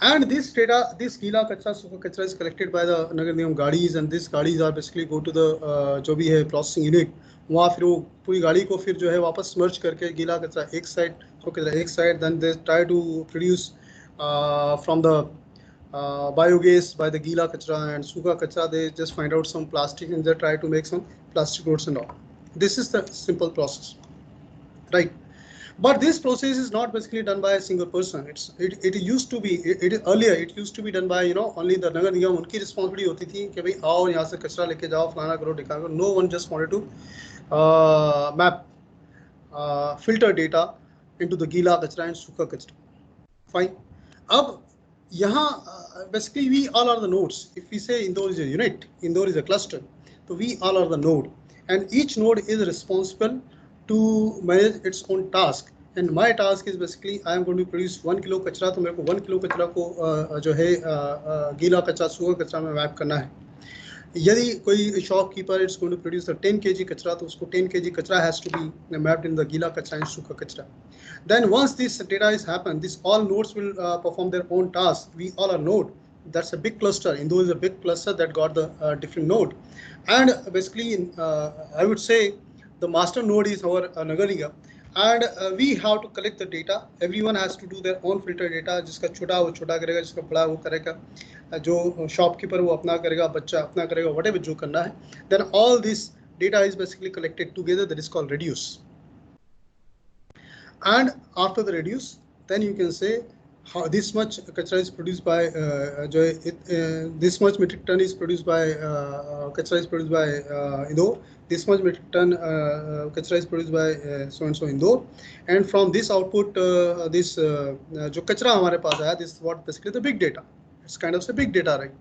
And this data, this gila kachra, suga kachra is collected by the Nagar Nigam gaadis, and these gaadis are basically go to the जो भी है processing unit. वहाँ फिर वो पूरी गाड़ी को फिर जो है वापस merge करके गीला कचरा एक side, suga kachra एक side, then they try to produce from the biogas by the gila kachra and suga kachra. They just find out some plastic and they try to make some plastic roads and all. This is the simple process, right? But this process is not basically done by a single person. It used to be, earlier it used to be done by only the Nagar Nigam. उनकी responsibility होती थी कि भाई आओ यहाँ से कचरा लेके जाओ, फलाना करो, ढिकाना करो. No one just wanted to map, filter data into the gila kachra and suka kachra. Fine. अब यहाँ basically we all are the nodes. If we say Indore is a unit, Indore is a cluster, so we all are the node, and each node is responsible to manage its own task. And my task is basically I am going to produce 1 kilo कचरा, तो मेरे को 1 kilo कचरा को जो है गीला कचरा सूखा कचरा में मैप करना है. यदि कोई shopkeeper is going to produce a 10 kg कचरा, तो उसको 10 kg कचरा has to be mapped in the गीला कचरा and सूखा कचरा. Then once this data is happened, this all nodes will perform their own tasks. We all are node. That's a big cluster. Indore is a big cluster that got the different node, and basically I would say the master node is our Nagar Nigam, and we have to collect the data. Everyone has to do their own filter data. जिसका छोटा वो छोटा करेगा, जिसका बड़ा वो करेगा, जो shopkeeper वो अपना करेगा, बच्चा अपना करेगा, whatever जो करना है. Then all this data is basically collected together. That is called reduce. And after the reduce, then you can say how this much kachra is produced by this much metric ton is produced by kachra is produced by Indore. This much metric ton kachra is produced by so and so Indore, and from this output this जो कचरा हमारे पास आया, this is what basically the big data. It's kind of a big data, right?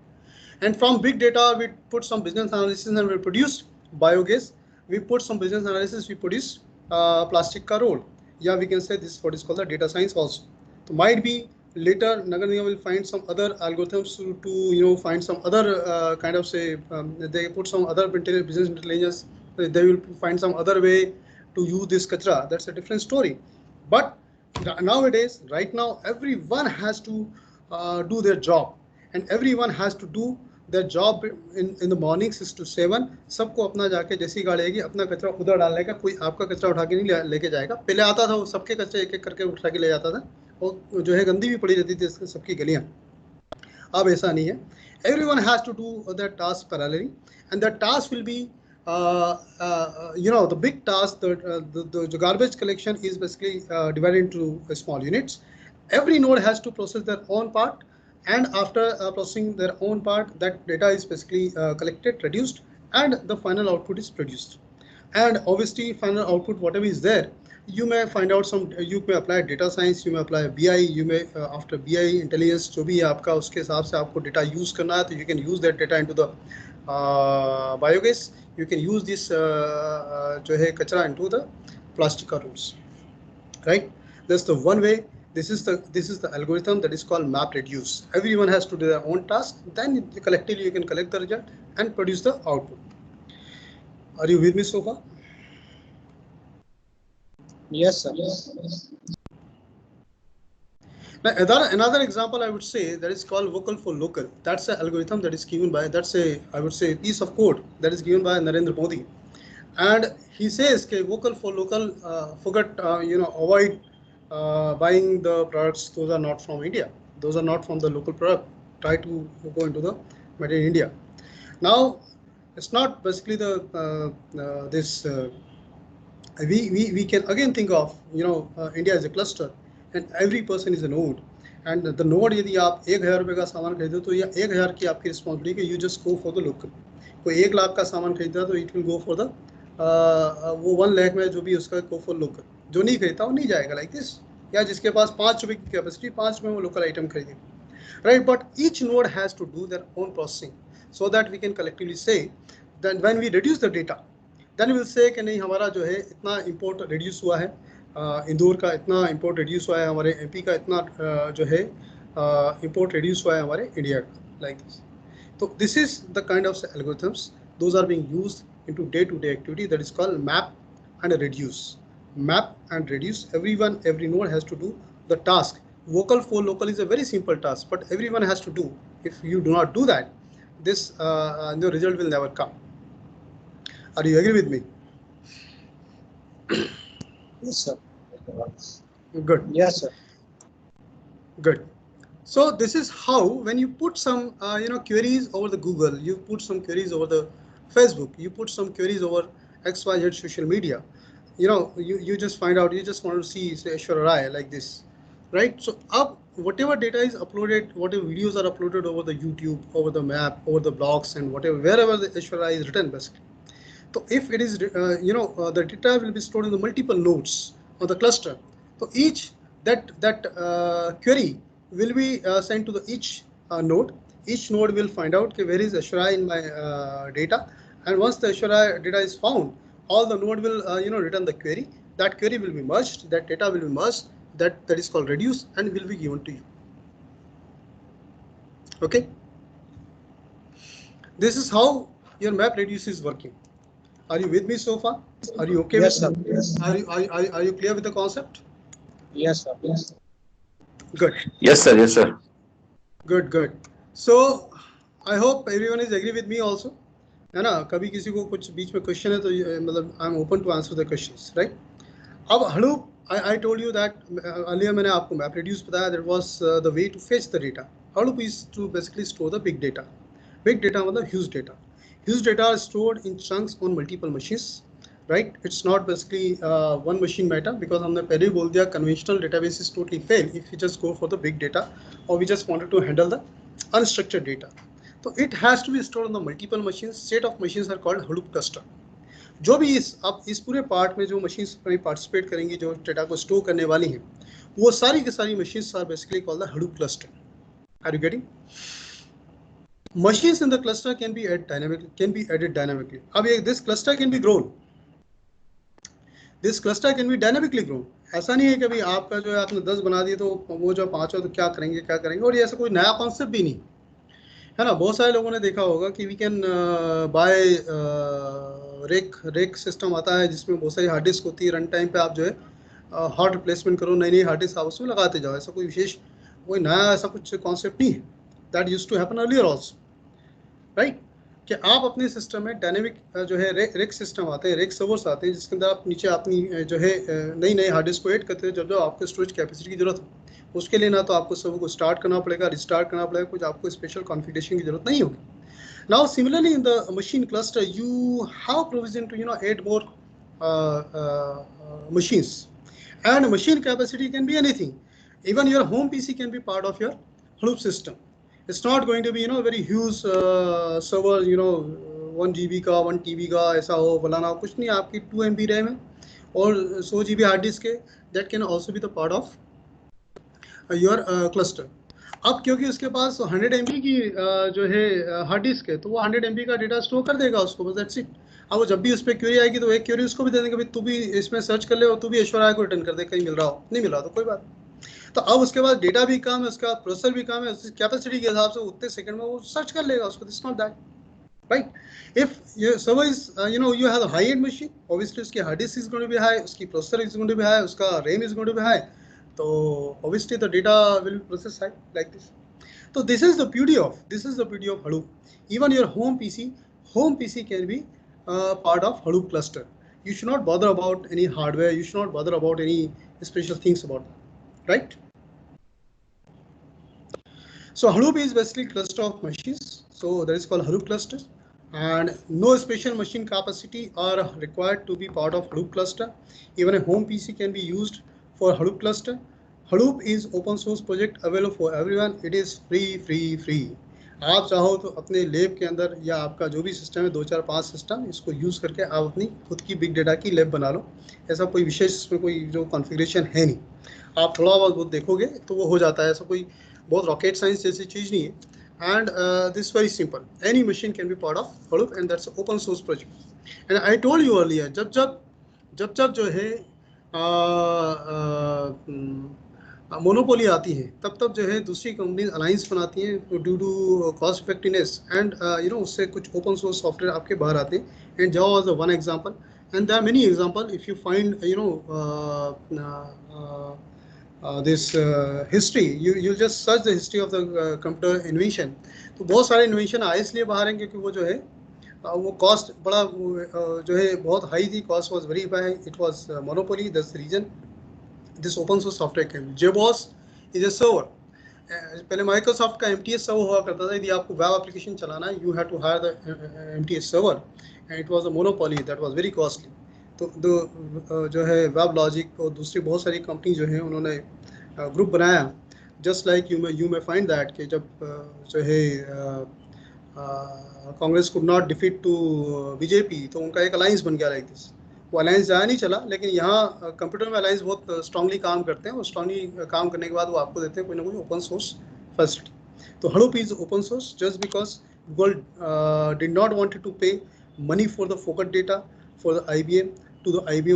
And from big data we put some business analysis and we produce biogas. We put some business analysis, we produce plastic ka roll. Yeah, we can say this is what is called the data science also. So might be later Nagar Nigam will find some other algorithms to find some other kind of say they put some other business intelligence. They will find some other way to use this kachra. That's a different story. But nowadays, right now, everyone has to do their job, and everyone has to do their job in the morning 6 to 7. सबको अपना जाके जैसी गाड़ी आएगी अपना कचरा उधर डालने का, कोई आपका कचरा उठा के नहीं लेके जाएगा. पहले आता था वो सबके कचरे एक एक करके उठा के ले जाता था, और जो है गंदी भी पड़ी रहती थी सबकी गलियां. अब ऐसा नहीं है. Everyone has to do their task parallelly, and the task will be the big task. The garbage collection is basically divided into small units. Every node has to process their own part, and after processing their own part, that data is basically collected, reduced, and the final output is produced. And obviously final output whatever is there, you may find out some, you may apply data science, you may apply BI, you may after BI intelligence जो भी है आपका उसके हिसाब से आपको data use करना है, तो you can use that data into the biogas. You can use this जो है कचरा into the plastic rolls, right? That's the one way. This is the algorithm that is called map reduce. Everyone has to do their own task. Then collectively you can collect the result and produce the output. Are you with me so far? Yes, sir. Now, another example I would say that is called vocal for local. That's an algorithm that is given by, that's a, I would say, piece of code that is given by Narendra Modi. And he says, okay, vocal for local, forget, avoid buying the products. Those are not from India. Those are not from the local product. Try to go into the made in India. Now, it's not basically the we can again think of India as a cluster, and every person is a node. And the node यदि आप 1000 रुपये का सामान खरीदो तो ये 1000 की आपकी रिस्पॉन्सिबिलिटी कि you just go for the local. कोई 1 लाख का सामान खरीदा तो it will go for the वो 1 लाख में जो भी उसका go for local. जो नहीं खरीदता वो नहीं जाएगा like this. या जिसके पास 5 रुपये की कैपेसिटी 5 में वो लोकल आइटम खरीदेगा, right? But each node has to do their own processing so that we can collectively say that when we reduce the data, then we'll say कि नहीं हमारा जो है इतना import reduce हुआ है, इंदौर का इतना import reduce हुआ है, हमारे MP का इतना जो है import reduce हुआ है हमारे इंडिया का, like this. So this is the kind of algorithms those are being used into day-to-day activity that is called map and reduce. Map and reduce. Every node has to do the task. Vocal for local is a very simple task, but everyone has to do. If you do not do that, this the result will never come. Are you agree with me? Yes, sir. Good. Yes, sir. Good. So this is how, when you put some queries over the Google, you put some queries over the Facebook, you put some queries over XYZ social media, you just find out, you just want to see say Aishwarya Rai like this, right? So whatever data is uploaded, whatever videos are uploaded over the YouTube, over the map, over the blogs, and whatever, wherever the Aishwarya Rai is written basically. So if it is the data will be stored in the multiple nodes on the cluster. So each that query will be sent to the each node. Each node will find out okay, where is Aishwarya in my data, and once the Aishwarya data is found, all the node will return the query. That query will be merged. That data will be merged. That is called reduce and will be given to you. Okay. This is how your map reduce is working. Are you with me so far? Are you okay Yes, with sir. me? Yes. Are you clear with the concept? Yes, sir. Yes. Good. Yes, sir. Yes, sir. Good. So I hope everyone is agree with me also. है ना, कभी किसी को कुछ बीच में question है तो मतलब I am open to answer the questions, right? अब Hadoop, I told you that earlier मैंने आपको map reduce बताया, that was the way to fetch the data. Hadoop is to basically store the big data. Big data मतलब huge data. Huge data are stored in chunks on multiple machines. right? It's not basically one machine matter, because हमने पहले ही बोल दिया conventional database is totally fail if you just go for the big data or we just wanted to handle the unstructured data. So it has to be stored on the multiple machines. Set of machines are called Hadoop cluster. जो भी अब इस पूरे part में जो machines participate करेंगी, जो data को स्टोर करने वाली हैं, वो सारी की सारी machines are basically called the Hadoop cluster. Are you getting? Machines in the cluster can be added dynamically. अब ये this cluster can be grown. This cluster can be dynamically grown. ऐसा नहीं है कि अभी आपका जो है आपने 10 बना दिए तो वो जो 5 हो तो क्या करेंगे, और ये ऐसा कोई नया कॉन्सेप्ट भी नहीं है ना. बहुत सारे लोगों ने देखा होगा कि we can buy rec system आता है जिसमें बहुत सारी हार्ड डिस्क होती है. रन टाइम पे आप जो है हार्ड रिप्लेसमेंट करो, नई हार्ड डिस्क आप उसमें लगाते जाओ. ऐसा कोई विशेष कोई नया ऐसा कुछ कॉन्सेप्ट नहीं है. That used to happen earlier also, right? कि आप अपने सिस्टम में डायनेमिक जो है रेक सिस्टम आते हैं, रेक सर्वर्स आते हैं, जिसके अंदर आप नीचे अपनी जो है नई हार्ड डिस्क को ऐड करते हो जब आपको स्टोरेज कैपेसिटी की जरूरत हो. उसके लिए ना तो आपको सर्वर को स्टार्ट करना पड़ेगा, रिस्टार्ट करना पड़ेगा, कुछ आपको स्पेशल कॉन्फ़िगरेशन की जरूरत नहीं होगी. Now similarly in the machine cluster you have provision to add more machines, and machine capacity can be anything. Even your home PC can be part of your Hadoop system. It's not going to be very huge server 1 GB का 1 TB का ऐसा हो फलाना, कुछ नहीं. आपकी 2 MB RAM है और 100 GB हार्ड डिस्क है. That can also be the part of your cluster. अब क्योंकि उसके पास 100 MB की जो है हार्ड डिस्क है, तो वो 100 MB का डेटा स्टोर कर देगा उसको, बस दैट्स इट. अब वो जब भी उस पर क्वेरी आएगी तो एक क्वेरी उसको भी दे देंगे, भाई तू भी इसमें सर्च कर ले और तू भी ऐश्वर्या को रिटर्न कर दे, कहीं मिल रहा हो, नहीं मिल रहा तो कोई बात. तो अब उसके बाद डेटा भी काम है, उसके बाद प्रोसेसर भी काम है, उसकी कैपेसिटी के हिसाब से उतने सेकंड में वो सर्च कर लेगा उसको. This not that, right? If your server is you have a high end machine, obviously उसकी hard disk is going to be high, उसकी processor is going to be high, उसका RAM is going to be high, तो obviously the data will be processed high like this. So this is the beauty of Hadoop. Even your home PC can be part of Hadoop cluster. You should not bother about any hardware, you should not bother about any special things about that. Right? So Hadoop is basically cluster of machines. So that is called Hadoop cluster, and no special machine capacity are required to be part of Hadoop cluster. Even a home PC can be used for Hadoop cluster. Hadoop is open source project available for everyone. It is free. आप चाहो तो अपने lab के अंदर या आपका जो भी सिस्टम है 2 4 5 सिस्टम, इसको यूज करके आप अपनी खुद की बिग डेटा की लैब बना लो. ऐसा कोई विशेष इसमें कोई जो कॉन्फ़िगरेशन है नहीं. आप थोड़ा बहुत देखोगे तो वो हो जाता है. ऐसा कोई बहुत रॉकेट साइंस जैसी चीज़ नहीं है. And this very simple. Any machine can be part of Hadoop and that's open source project. And I told you earlier, जब जो है मोनोपोली आती है, तब जो है दूसरी कंपनी अलायंस बनाती हैं due to cost effectiveness, and उससे कुछ ओपन सोर्स सॉफ्टवेयर आपके बाहर आते हैं. And Java was one example, and there are many example. If you find this history, you just search the history of the computer invention. तो बहुत सारे invention आए इसलिए बाहर हैं क्योंकि वो जो है वो कॉस्ट बड़ा जो है बहुत हाई थी. Cost was very high, it was monopoly. That's the reason this open source software came. JBoss is a server. पहले माइक्रोसॉफ्ट का MTS सर्वर हुआ करता था. यदि आपको वेब एप्लीकेशन चलाना है, you have to hire the MTS server, and it was a monopoly. That was very costly. तो जो है वेब लॉजिक और दूसरी बहुत सारी कंपनी जो है उन्होंने ग्रुप बनाया. Just like you may find that कि जब जो है Congress could not defeat to BJP, तो उनका एक अलायंस बन गया लाइक दिस. वो अलायंस ज़्यादा नहीं चला, लेकिन यहाँ कंप्यूटर में अलायंस बहुत स्ट्रांगली काम करते हैं, और स्ट्रांगली काम करने के बाद वो आपको देते हैं कोई ना कोई ओपन सोर्स फैसिलिटी. तो Hadoop is open source just because Google did not wanted to pay money for the forgot data for the IBM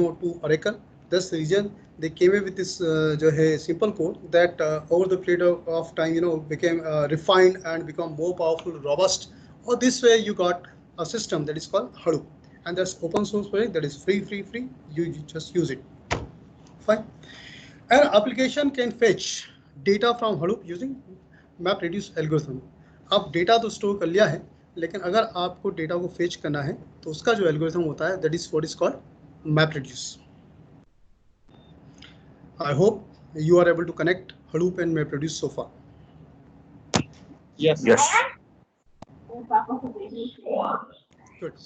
or to Oracle. That's the reason they came up with this जो है simple code that over the period of time became refined and become more powerful, robust. Or this way you got a system that is called Hadoop, and that's open source project that is free. You just use it. Fine. An application can fetch data from Hadoop using MapReduce algorithm. अब data तो store कर लिया है, लेकिन अगर आपको data को fetch करना है तो उसका जो एल्गोरिथम होता है that is what is called MapReduce. I hope you are able to connect Hadoop and MapReduce so far. Yes. Yes. Good.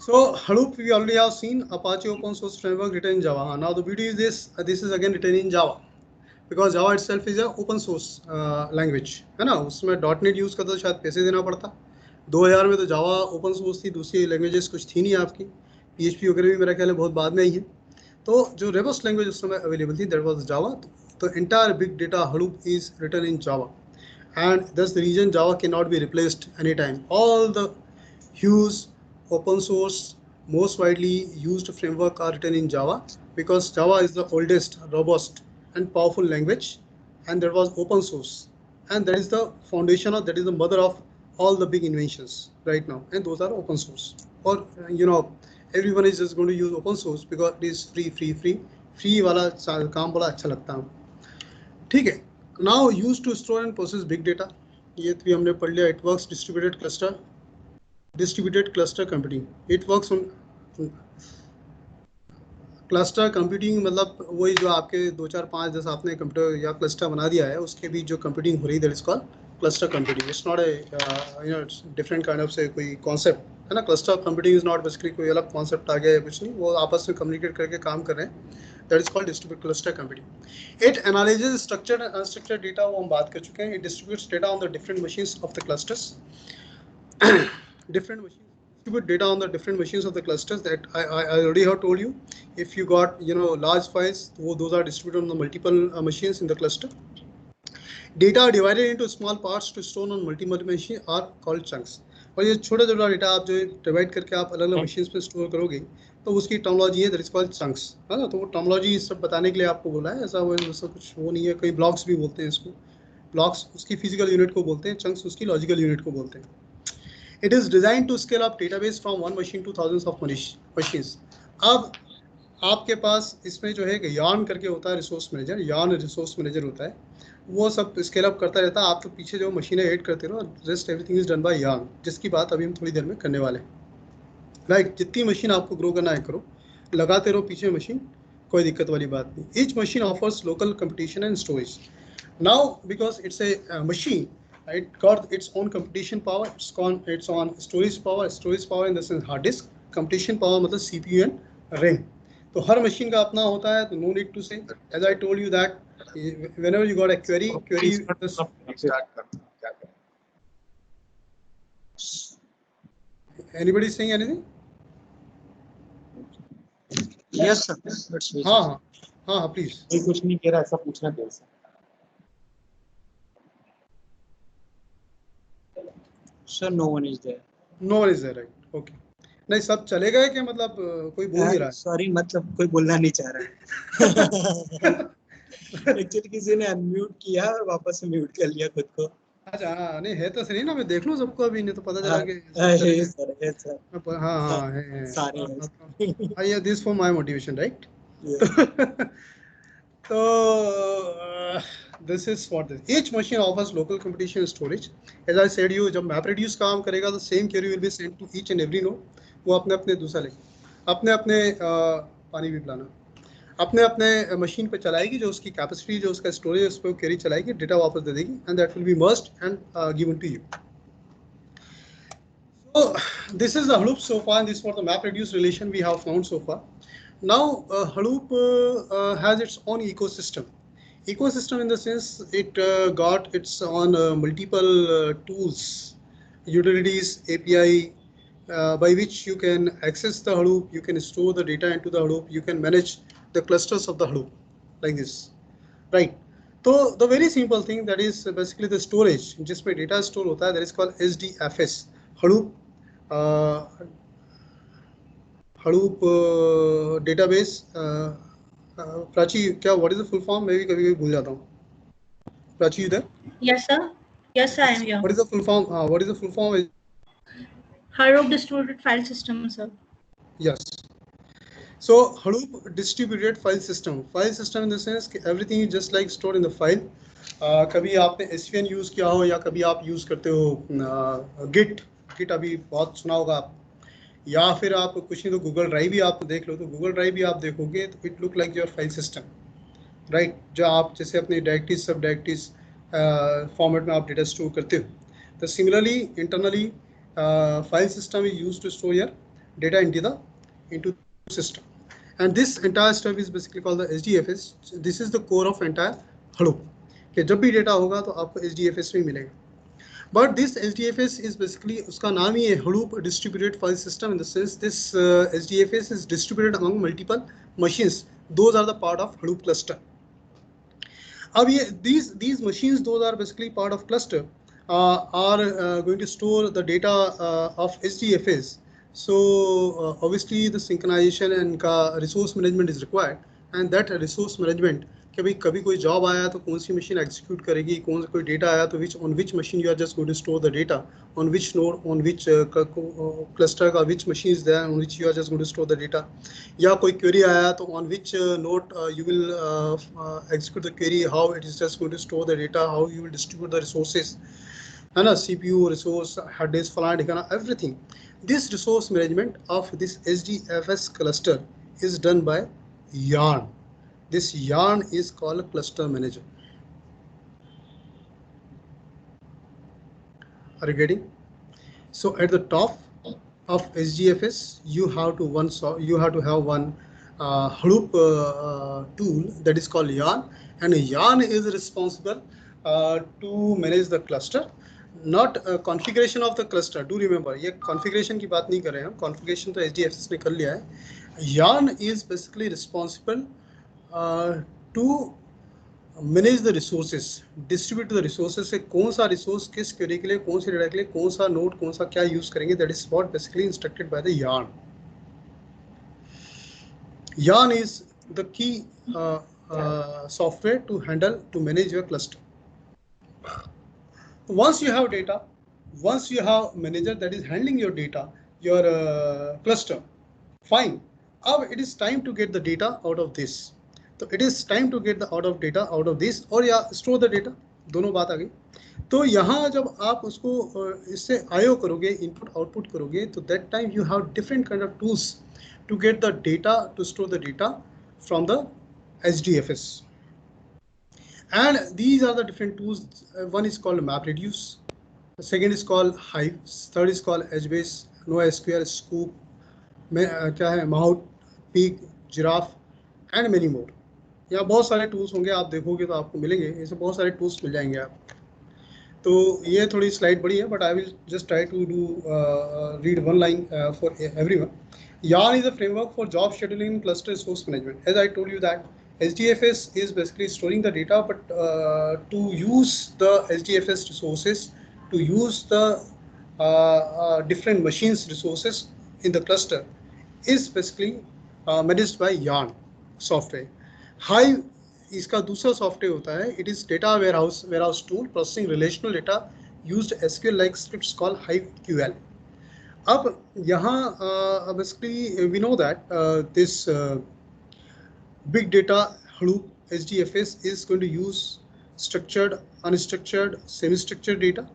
So Hadoop we already have seen Apache open source framework written in Java. Now the beauty is this is again written in Java because Java itself is a open source language है ना. उसमें .NET use करता तो शायद पैसे देना पड़ता. 2000 में तो जावा ओपन सोर्स थी, दूसरी लैंग्वेजेस कुछ थी नहीं आपकी. PHP वगैरह भी मेरा ख्याल है बहुत बाद में आई है. तो जो रोबस्ट लैंग्वेज उस समय अवेलेबल थी दैट वाज जावा. तो entire big data Hadoop is written in Java, and that's the reason Java cannot be replaced anytime. All the huge open source most widely used framework are written in Java because Java is the oldest, robust and powerful language, and that was open source, and that is the foundation, or that is the mother of all the big inventions right now, and those are open source. Or everyone is just going to use open source because it is free वाला काम बड़ा अच्छा लगता है. ठीक है. Now used to store and process big data, ये भी हमने पढ़ लिया. It works distributed cluster computing. It works on cluster computing, मतलब वही जो आपके 2 4 5 10 आपने कंप्यूटर या क्लस्टर बना दिया है उसके बीच जो कंप्यूटिंग हो रही है that is called cluster computing. It's not a different kind of से कोई कॉन्सेप्ट है ना. Cluster computing is not basically कोई अलग कॉन्सेप्ट आ गया है, कुछ नहीं. वो आपस में कम्युनिकेट करके काम कर रहे हैं. That is called distributed cluster computing. It analyses structured and unstructured data, वो हम बात कर चुके हैं. It distributes data on the different machines of the clusters. different machines distribute data on the different machines of the clusters that I already have told you. If you got large files, those are distributed on the multiple machines in the cluster. Data are divided into small parts to store on multiple machines are called chunks. और ये छोटा छोटा data आप जो divide करके आप अलग अलग मशीन्स पे स्टोर करोगे तो उसकी टर्मिनोलॉजी है दैट इज कॉल्ड चंक्स, है ना. तो वो टर्मिनोलॉजी सब बताने के लिए आपको बोला है. ऐसा कुछ वो नहीं है. कई ब्लॉक्स भी बोलते हैं इसको. ब्लॉक्स उसकी फिजिकल यूनिट को बोलते हैं, चंक्स उसकी लॉजिकल यूनिट को बोलते हैं. It is designed to scale up database from one machine to thousands of machines. अब आपके पास इसमें जो है यार्न करके होता है resource manager, yarn resource manager होता है. वो सब स्केल अप करता रहता है. आप तो पीछे जो मशीनें ऐड करते रहो, just everything is done bye yarn, जिसकी बात अभी हम थोड़ी देर में करने वाले हैं. राइट. जितनी मशीन आपको ग्रो करना है करो, लगाते रहो पीछे मशीन, कोई दिक्कत वाली बात नहीं. Each machine offers local competition and storage. Now because it's a machine, it got its own computation power, its own storage power in the sense hard disk. computation power मतलब CPU and RAM. तो हर machine का अपना होता है. तो no need to say, as I told you that whenever you got a query anybody saying anything? Yes sir. हाँ please. कोई कुछ नहीं कह रहा, ऐसा पूछना देर से. Sir, no one is there. No one is there, right? Okay. नहीं सब चले गए कि मतलब कोई बोल नहीं रहा है? Sorry, मतलब कोई बोलना नहीं चाह रहा है. Actually किसी ने अनम्यूट किया और वापस से म्यूट कर लिया खुद को. अच्छा हाँ, नहीं है तो सही ना. मैं देख लूँ सबको अभी, नहीं तो पता चला कि सर. हाँ है सारे. ये this for my motivation, right. तो this is for this. Each machine offers local computation storage. As I said you, जब MapReduce काम करेगा तो same query will be sent to each and every node. वो अपने अपने दूसरा लेके अपने पानी भी पिलाना, अपने मशीन पे चलाएगी. जो उसकी कैपेसिटी, जो उसका स्टोरेज, उस पर क्वेरी चलाएगी, डेटा वापस दे देगी, and that will be merged and given to you. So this is the Hadoop so far, and this is for the MapReduce relation we have found so far. Now Hadoop has its own ecosystem in the sense it got its own multiple tools, utilities, API by which you can access the Hadoop, you can store the data into the Hadoop, you can manage the clusters of the Hadoop like this, right. So the very simple thing that is basically the storage जिसमें data store होता है, that is called HDFS, Hadoop database. Prachi क्या, what is the full form? मैं भी कभी भूल जाता हूँ. प्राची इधर? Yes sir. Yes sir, I am here. What is the full form? What is the full form? Hadoop distributed file system, sir. Yes. So Hadoop distributed file system. File system in the sense कि everything is just like stored in the file. कभी आपने SVN use किया हो या कभी आप use करते हो Git अभी बहुत सुना होगा आप, या फिर आप कुछ नहीं तो गूगल ड्राइव भी आप देख लो. तो गूगल ड्राइव भी आप देखोगे तो it look like your file system, right. जो आप जैसे अपने डायरेक्टरीज, सब डायरेक्टरीज फॉर्मेट में आप डेटा स्टोर करते हो. तो similarly internally file system is used to store your data into the system. And this entire stuff is basically called the HDFS. This is the core of entire Hadoop. कि जब भी data होगा तो आपको HDFS में मिलेगा. But this HDFS is basically उसका नाम ही है Hadoop Distributed File System. In the sense this HDFS is distributed among multiple machines. Those are the part of Hadoop cluster. अब ये these machines, those are basically part of cluster, are going to store the data of HDFS. So obviously the synchronization and resource management is required, and that resource management कि भाई कभी कोई job आया तो कौन सी machine execute करेगी, कौन सा कोई डेटा आया तो on which machine you are just going to store the data, on which node, on which cluster का which machine is there on which you are just going to store the data, या कोई query आया तो on which node you will execute the query, how it is just going to store the data, how you will distribute the resources, है ना, CPU resource, hard disk, फलाना ठिकाना, everything. This resource management of this HDFS cluster is done by Yarn. This Yarn is called a cluster manager. Are you getting? So at the top of HDFS, you have to have one Hadoop tool that is called Yarn, and Yarn is responsible to manage the cluster, not configuration of the cluster. Do remember, ये configuration की बात नहीं कर रहे हैं हम. Configuration तो HDFS ने कर लिया है. Yarn is basically responsible to manage the resources, distribute the resources से कौन सा resource किस query के लिए, कौन से data के लिए, कौन सा node कौन सा क्या use करेंगे. That is what basically instructed by the Yarn. Yarn is the key software to manage your cluster. Once you have data, once you have manager that is handling your data, your cluster, fine. Now it is time to get the data out of this. So it is time to get the data out of this, और या store the data, दोनों बात आ गई. तो यहाँ जब आप उसको इससे IO करोगे, input output करोगे, तो that time you have different kind of tools to get the data, to store the data from the HDFS. And these are the different tools. One is called MapReduce, the second is called Hive, third is called HBase, NoSQL, Scoop, क्या है, Mahout, Peak, Giraffe, and many more. यहाँ बहुत सारे tools होंगे, आप देखोगे तो आपको मिलेंगे, ऐसे बहुत सारे टूल्स मिल जाएंगे आप. तो ये थोड़ी स्लाइड बड़ी है, but I will just try to read one line for everyone. Yarn is a framework for job scheduling and cluster resource management. As I told you that HDFS is basically storing the data, but to use the HDFS resources, to use the different machines resources in the cluster is basically managed by Yarn software. Hive इसका दूसरा software होता है. It is data warehouse tool processing relational data used SQL like scripts called HiveQL. अब यहाँ basically we know that this big data Hadoop HDFS is going to use structured, unstructured, semi-structured data.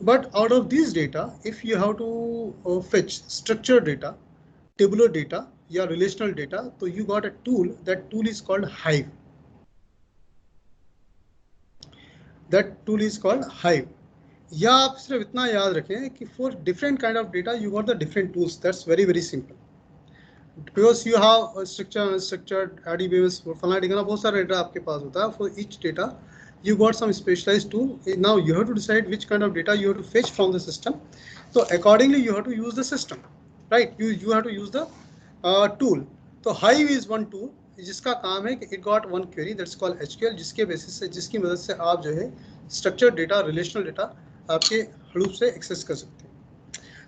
But out of these data, if you have to fetch structured data, tabular data, या relational data, so you got a tool. That tool is called Hive. That tool is called Hive. या आप सिर्फ इतना याद रखें कि for different kind of data you got the different tools. That's very simple. Because you have structured, unstructured, RDBMS, फलाना ठिकाना बहुत सारा data आपके पास होता है. For each data, you got some specialized tool. Now you have to decide which kind of data you have to fetch from the system. So accordingly, you have to use the system, right? You have to use the tool. तो Hive is one tool जिसका काम है कि it got one query that's called HQL, जिसके basis से, जिसकी मदद से आप जो है structured data, relational data आपके Hadoop से access कर सकते हैं.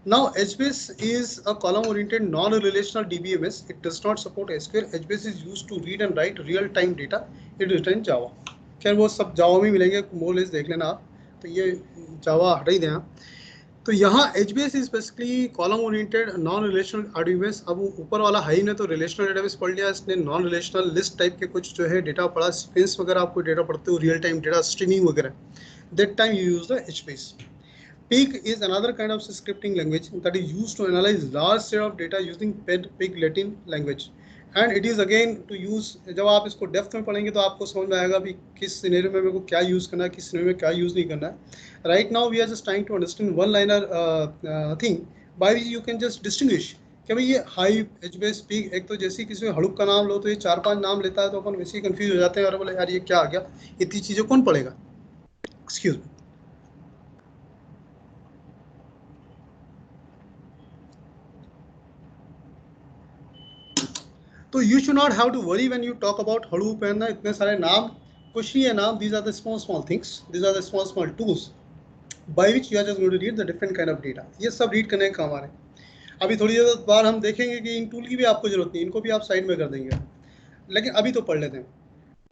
Now HBase is a column-oriented non-relational DBMS. It does not support SQL. HBase is used to read and write real-time data. It is written in Java. खैर वो सब Java में मिलेंगे, more or less देख लेना आप. तो ये Java हटा ही दें आप. तो यहाँ HBase is basically column oriented non-relational RDBMS. अब ऊपर वाला हाई ने तो relational database पढ़ लिया, इसने non-relational list टाइप के कुछ जो है डेटा पढ़ा, सीक्वेंस वगैरह आपको डेटा पढ़ते हो, रियल टाइम डेटा स्ट्रीमिंग वगैरह. That time you use the HBase. Pig is another kind of scripting language that is used to analyze large set of data using Pig Latin language. And it is again to use, जब आप इसको depth में पढ़ेंगे तो आपको समझ में आएगा भी किस सिनेरियो में मेरे को क्या यूज़ करना है, किस सिनेरियो में क्या यूज़ नहीं करना है. Right now we are just trying to understand one liner thing by which you can just distinguish कि भाई ये हाइव, HBase, पीक, एक तो जैसे किसी में हड़ूप का नाम लो तो ये 4-5 नाम लेता है तो अपन वैसे ही कंफ्यूज हो जाते हैं और बोले यार ये क्या आ गया, इतनी चीजें कौन पढ़ेगा। Excuse me. तो you should not have to worry when you talk about Hadoop and इतने सारे नाम, कुछ नहीं है नाम, these are the small small things, these are the small small tools by which you are just going to read the different kind of data. ये सब read करने का काम आ रहे हैं। अभी थोड़ी देर बाद हम देखेंगे कि इन टूल की भी आपको जरूरत नहीं, इनको भी आप साइड में कर देंगे, लेकिन अभी तो पढ़ लेते हैं।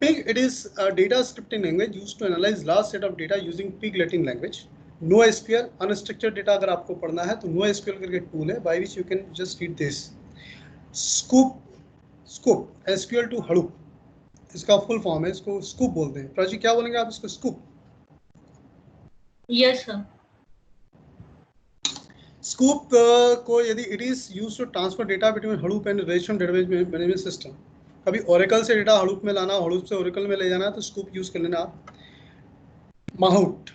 Pig, it is a data scripting language used to analyze large set of data using Pig Latin language. NoSQL, unstructured data अगर आपको पढ़ना है तो NoSQL करके टूल है by which you can just read this. Scoop, SQL to Hadoop, इसका full form है, इसको स्कूप बोलते हैं। प्राची क्या बोलेंगे आप इसको? स्कूप। Yes, sir. स्कूप को यदि it is used to transfer data between Hadoop and relational database management system. कभी ओरेकल से डेटा हडूप में लाना, हडूप से ओरेकल में ले जाना है तो स्कूप यूज कर लेना आप। Mahout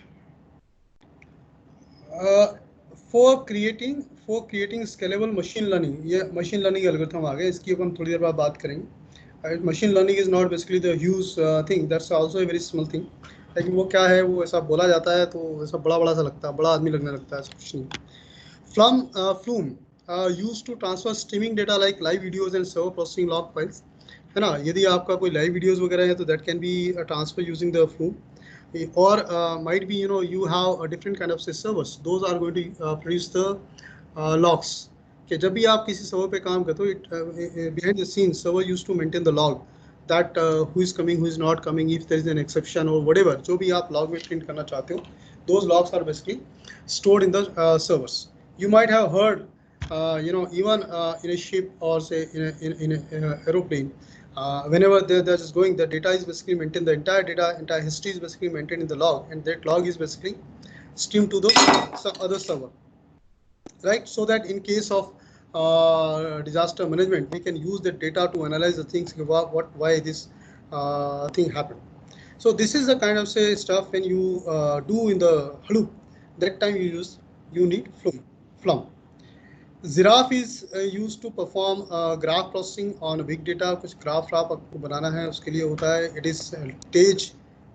for creating scalable machine learning, ये मशीन लर्निंग एल्गोरिथम आ गए, इसकी अपन थोड़ी देर बाद बात करेंगे। Machine learning is not basically the huge thing, that's also a very small thing, लेकिन वो क्या है, वो ऐसा बोला जाता है तो ऐसा बड़ा बड़ा सा लगता है, बड़ा आदमी लगने लगता है, कुछ नहीं। Flume used to transfer streaming data like live videos and server processing log files, है ना। यदि आपका कोई लाइव वीडियोस वगैरह है तो that can be transfer using the Flume, or might be you have a different kind of say servers, those are going to produce the logs, कि जब भी आप किसी सर्वर पे काम करते हो, behind the scenes server used to maintain the log that who is coming, who is not coming, if there is an exception or whatever, जो भी आप log में print करना चाहते हो, those logs are basically stored in the servers. You might have heard even in a ship or say in a aeroplane, whenever they're just going, the data is basically maintained, the entire history is basically maintained in the log, and that log is basically streamed to the some other server, right? So that in case of disaster management, we can use the data to analyze the things, why this thing happened. So this is the kind of say stuff when you do in the Hadoop, that time you need Flume. Giraffe is used to perform graph processing on big data, कुछ graph आपको बनाना है उसके लिए होता है। It is Tej,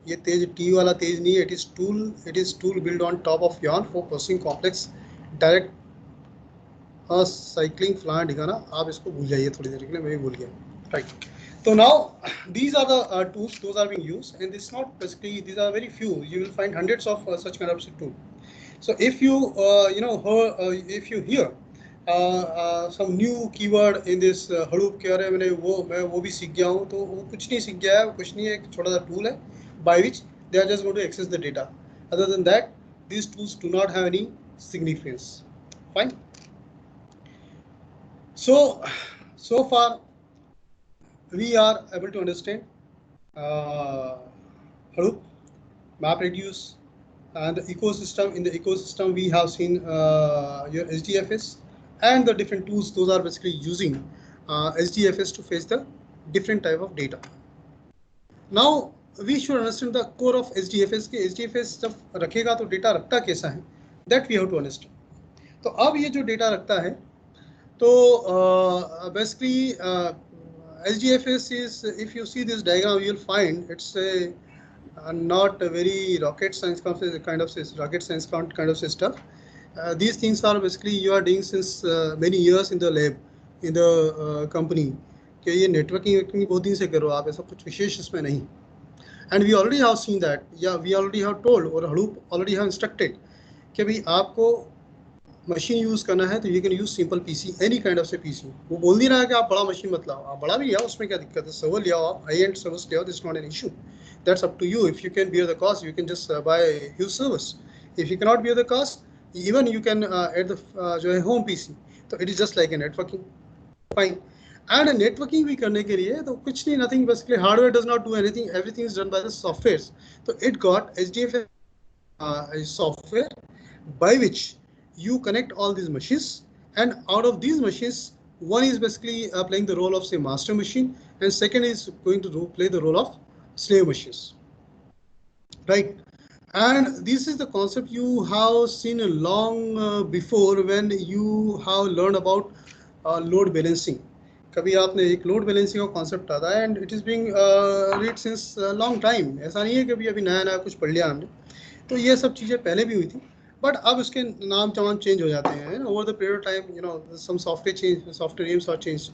ये तेज T वाला तेज नहीं है, it is tool built on top of Yarn for processing complex direct cycling flan ठिकाना, आप इसको भूल जाइए थोड़ी देर के लिए, मैं भी भूल गया, right? So now these are the tools, those are being used, and this is not basically, these are very few, you will find hundreds of such kind of tools. So if you if you hear some new keyword in this Hadoop के बारे में, मैं वो भी सीख गया हूँ, तो वो कुछ नहीं सीख गया है, कुछ नहीं है, एक छोटा सा टूल है by which they are just going to access the data. Other than that, these tools do not have any significance. Fine. So far we are able to understand Hadoop, MapReduce, and the ecosystem. In the ecosystem, we have seen your HDFS and the different tools. Those are basically using HDFS to fetch the different type of data. Now we should understand the core of HDFS. के HDFS जब रखेगा तो data रखता कैसा है, that we have to understand. तो अब ये जो डेटा रखता है, तो basically HDFS is, if you see this diagram, you will find it's a not a very rocket science kind of stuff. These things are basically you are doing since many years in the lab, in the company, कि ये networking बहुत दिन से करो आप, ऐसा कुछ विशेष इसमें नहीं. And we already have seen that, yeah, we already have told, और Hadoop already have instructed कि भाई आपको मशीन यूज करना है तो you can use simple PC, any kind of से पीसी. वो बोल नहीं रहा है कि आप बड़ा मशीन मत लाओ, आप बड़ा भी लाओ, उसमें क्या दिक्कत है, सर्वर ले आओ, आप हाई एंड सर्वर्स ले आओ, this not an issue, that's up to you. If you can bear the cost, you can just buy huge servers. If you can not bear the cost, even you can at the जो है home PC, तो it is just like a networking. Fine. And networking भी करने के लिए तो कुछ नहीं, nothing, basically hardware does not do anything, everything is done by the software. तो it got HDFS software by which you connect all these machines, and out of these machines, one is basically playing the role of say master machine, and second is going to play the role of slave machines, right? And this is the concept you have seen long before when you have learned about load balancing. कभी आपने एक load balancing का concept आता है and it is being read since long time. ऐसा नहीं है कि अभी नया नया कुछ पढ़ लिया हमने. तो ये सब चीज़ें पहले भी हुई थी, बट अब इसके नाम तमाम चेंज हो जाते हैं over the period of time. Some software change, software names are change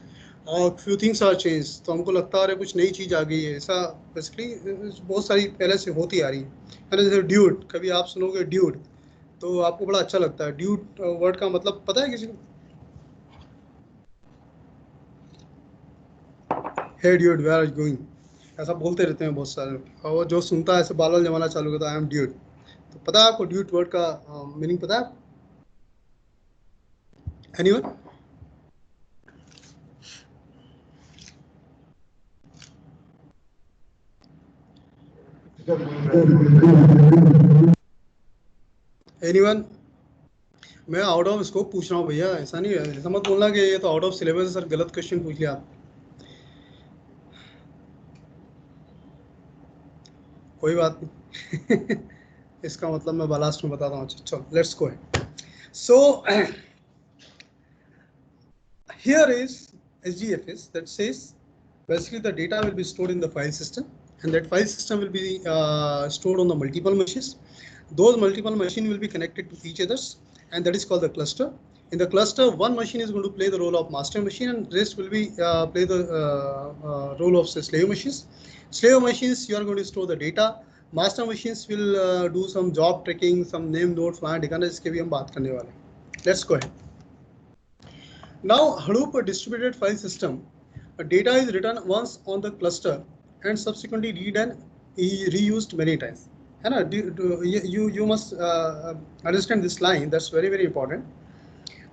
और फ्यू थिंग्स आर चेंज. तो हमको लगता है कुछ नई चीज़ आ गई है. ऐसा बेसिकली बहुत सारी पहले से होती आ रही है. जैसे ड्यूड, कभी आप सुनोगे ड्यूड तो आपको बड़ा अच्छा लगता है. ड्यूड वर्ड का मतलब पता है किसी को? Hey dude, where are you going, ऐसा बोलते रहते हैं बहुत सारे. और जो सुनता है ऐसे बाल बाल जमाना चालू करता है, आई एम ड्यूड. तो पता है आपको ड्यूड वर्ड का मीनिंग पता है? एनीवन? एनीवन? मैं आउट ऑफ स्कोप पूछ रहा हूँ भैया, ऐसा नहीं है. ऐसा मत बोलना कि ये तो आउट ऑफ सिलेबस है सर, गलत क्वेश्चन पूछ लिया आप. कोई बात नहीं. इसका मतलब मैं लास्ट में बताता हूँ. चलो let's go. So here is SGFS that says basically the data will be stored in the file system, and that file system will be stored on the multiple machines. Those multiple machines will be connected to each others, and that is called the cluster. In the cluster, one machine is going to play the role of master machine, and rest will be play the role of say, slave machines. Slave machines, you are going to store the data. Master machines will do some job tracking, some name node file. इसके भी हम बात करने वाले हैं. Let's go ahead. Now, Hadoop distributed file system, data is written once on the cluster and subsequently read and reused many times. You must understand this line. That's very very important.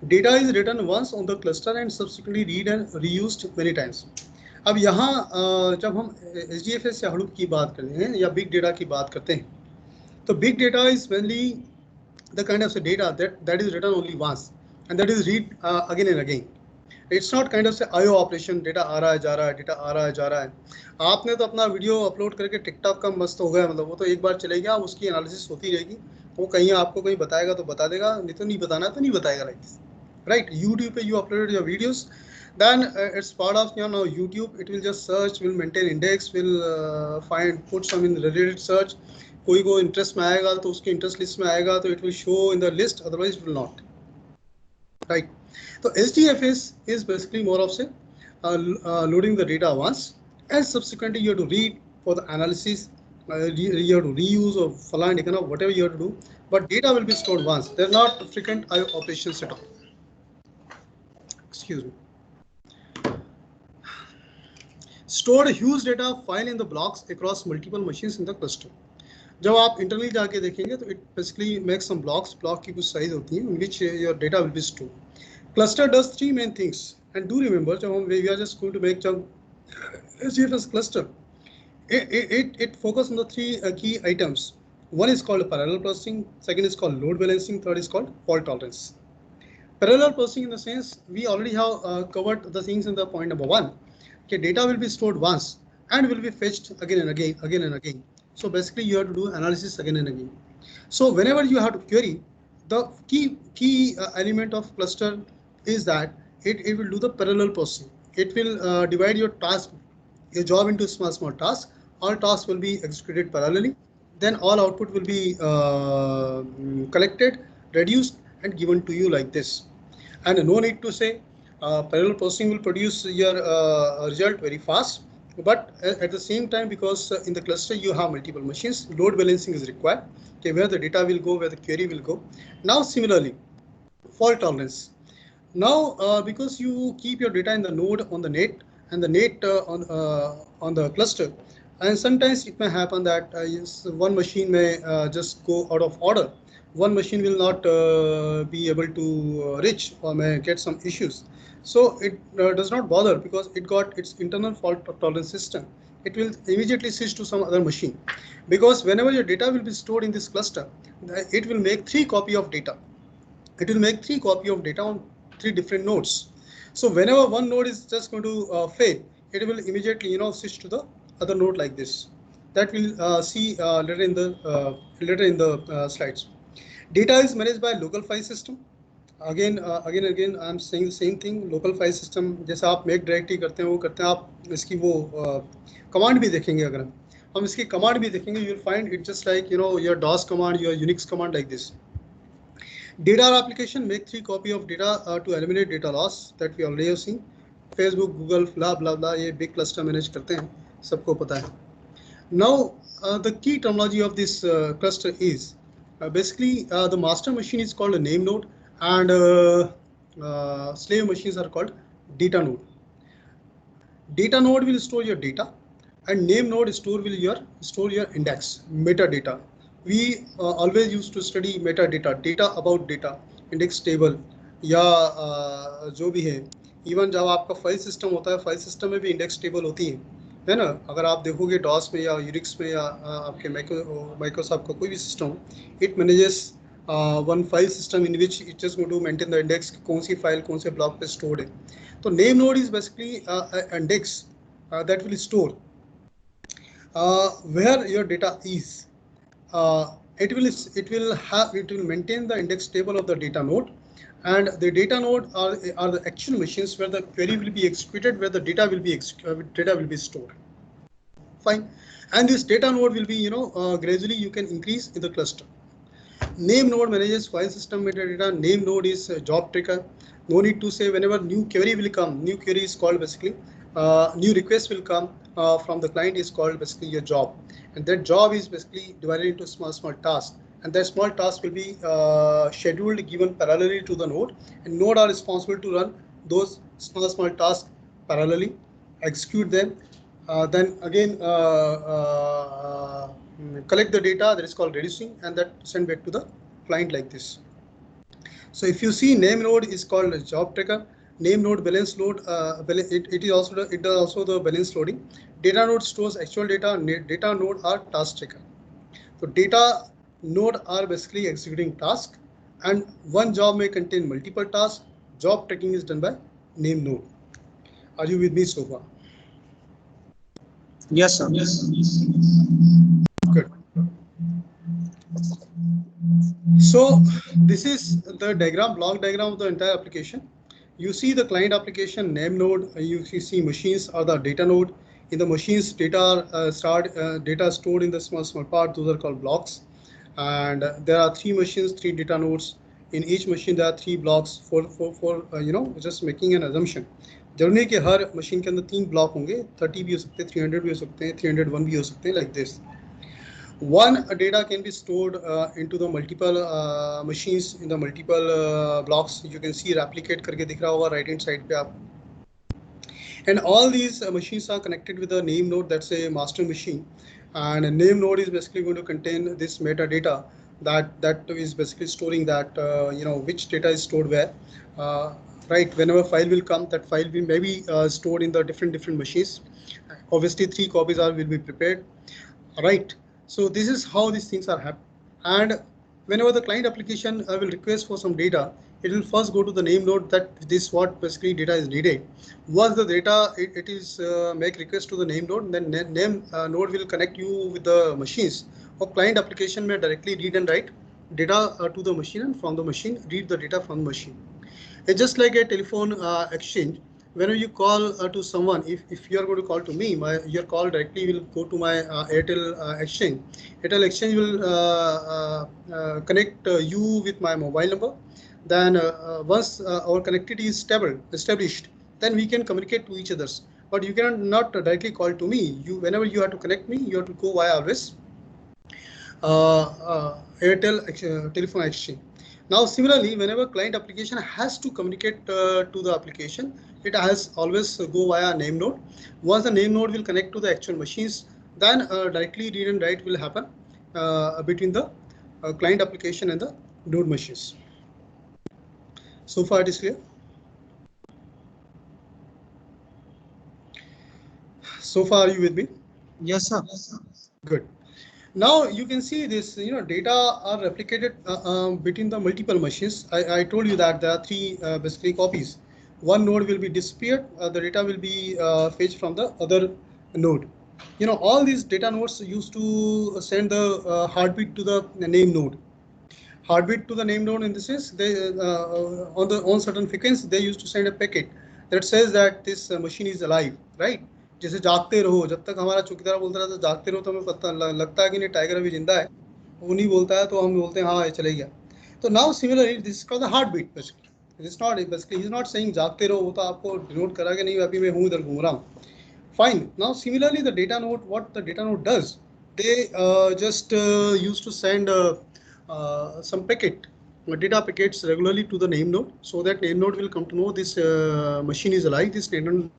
Data is written once on the cluster and subsequently read and reused many times. अब यहाँ जब हम SDFS या Hadoop की बात करते हैं या big data की बात करते हैं, तो big data is mainly the kind of data that is written only once and that is read again and again. It's not kind of say IO operation, data आ रहा है जा रहा है, डेटा आ रहा है जा रहा है. आपने तो अपना वीडियो अपलोड करके टिकटॉक का मस्त हो गया, मतलब वो तो एक बार चलेगा, उसकी एनालिसिस होती रहेगी. वो कहीं आपको कहीं बताएगा तो बता देगा, नहीं तो नहीं बताना तो नहीं बताएगा. Like this, right? यूट्यूब पे you uploaded your videos, then it's part of YouTube. It will just search, will maintain index, will find, put some in related search. कोई को इंटरेस्ट में आएगा तो उसके इंटरेस्ट लिस्ट में आएगा तो it will show in the list, otherwise it will not. Right? So SDFS is basically more of say loading the data once, and subsequently you have to read for the analysis, you have to reuse or falan, whatever you have to do. But data will be stored once. They're not frequent IO operations at all. Excuse me. Stored huge data file in the blocks across multiple machines in the cluster. जब आप internally जाके देखेंगे तो it basically makes some blocks. Block की कुछ size होती है in which your data will be stored. Cluster does three main things, and do remember जब हम we are just going to make some SGFS cluster. It focuses on the three key items. One is called parallel processing, second is called load balancing, third is called fault tolerance. Parallel processing in the sense we already have covered the things in the point number one. Okay, data will be stored once and will be fetched again and again. So basically you have to do analysis again and again. So whenever you have to query, the key element of cluster is that it will do the parallel processing. It will divide your task, your job into small tasks. All tasks will be executed parallelly. Then all output will be collected, reduced, and given to you like this. And no need to say parallel processing will produce your result very fast. But at the same time, because in the cluster you have multiple machines, load balancing is required. Okay, where the data will go, where the query will go. Now similarly, fault tolerance. Now because you keep your data in the node on the net and the net on the cluster, and sometimes it may happen that one machine may just go out of order. One machine will not be able to reach or may get some issues. So it does not bother because it got its internal fault tolerance system. It will immediately switch to some other machine, because whenever your data will be stored in this cluster, it will make 3 copies of data. It will make 3 copies of data on 3 different nodes. So whenever one node is just going to fail, it will immediately switch to the other node like this. That we'll see later in the slides. Data is managed by local file system. again I am saying the same thing. Local file system जैसा आप make directory करते हैं वो करते हैं, आप इसकी वो command भी देखेंगे. अगर हम इसकी command भी देखेंगे, you will find it just like your DOS command, your Unix command, like this. Data application make 3 copy of data to eliminate data loss, that we already have seen. Facebook, Google, blah blah blah, ये big cluster manage करते हैं, सबको पता है. Now the key terminology of this cluster is basically the master machine is called a name node, and slave machines are called data node. Data node will store your data, and name node will store your index, metadata. We always used to study metadata, data about data, index table या जो भी है. Even जब आपका file system होता है, file system में भी इंडेक्स टेबल होती है ना. अगर आप देखोगे डॉस में या यूनिक्स में या आपके माइक्रोसॉफ्ट का कोई भी system, it manages one file system in which it just going to maintain the index, कौन सी फाइल कौन से ब्लॉक पे स्टोर्ड है. तो name node is basically index that will store where your data is. It will maintain the index table of the data node, and the data node are the actual machines where the query will be executed, where the data will be stored. Fine, and this data node will be gradually you can increase in the cluster. Name node manages file system metadata. Name node is job tracker. No need to say whenever new query will come. New query is called basically new request will come from the client is called basically your job, and that job is basically divided into small tasks, and that small task will be scheduled given parallelly to the node, and node are responsible to run those small tasks parallelly, execute them, then again collect the data, that is called reducing, and that send back to the client like this. So if you see name node is called a job tracker. Name node balance load, it does also the balance loading. Data node stores actual data. Data node are task tracker. So data node are basically executing task, and one job may contain multiple tasks. Job tracking is done by name node. Are you with me so far? Yes, sir. Good. So this is the block diagram of the entire application. You see the client application name node. You see machines are the data node. In the machines, data stored in the small part. Those are called blocks. And there are 3 machines, 3 data nodes. In each machine, there are 3 blocks. For just making an assumption. जरूरी कि हर machine के अंदर 3 block होंगे. 30 भी हो सकते हैं, 300 भी हो सकते हैं, 301 भी हो सकते हैं, like this. One data can be stored into the multiple machines in the multiple blocks. You can see replicate करके दिख रहा होगा right hand side पे आप. And all these machines are connected with a name node, that's a master machine. And a name node is basically going to contain this metadata that is basically storing that which data is stored where. Right, whenever file will come, that file will maybe stored in the different machines. Obviously, 3 copies will be prepared. Right. So this is how these things are happening. And whenever the client application will request for some data, it will first go to the name node that this what basically data is needed. Once the data it is make request to the name node, then name node will connect you with the machines. Or client application may directly read and write data to the machine, and from the machine read the data from the machine. It's just like a telephone exchange. Whenever you call to someone, if you are going to call to me, your call directly will go to my Airtel exchange. Airtel exchange will connect you with my mobile number. Then once our connectivity is established, then we can communicate to each other. But you cannot directly call to me. Whenever you have to connect me, you have to go via always Airtel telephone exchange. Now, similarly, whenever client application has to communicate to the application, it has always go via name node. Once the name node will connect to the actual machines, then directly read and write will happen between the client application and the node machines. So far it is clear? So far are you with me? Yes, sir. Good. Now you can see this, data are replicated between the multiple machines. I told you that there are 3 basically copies. One node will be disappeared. The data will be fetched from the other node. All these data nodes used to send the heartbeat to the name node. Heartbeat to the name node in this is they on certain frequency they used to send a packet that says that this machine is alive, right? जैसे जागते रहो, जब तक हमारा चौकीदार बोलता रहता है जागते रहो तो हमें पता लगता है कि नहीं टाइगर अभी जिंदा है, वो नहीं बोलता है तो हम बोलते हैं हाँ ये चले गया. तो now similarly this is called the heartbeat basically. It's not basically he's not saying जागते रहो, वो तो आपको डिनोट करा कि नहीं अभी मैं हूँ इधर घूम रहा हूँ. Fine. Now similarly the data node, what the data node does, they just used to send some packet, data packets regularly to the name node, so that name node will come to know this machine is alive. This name node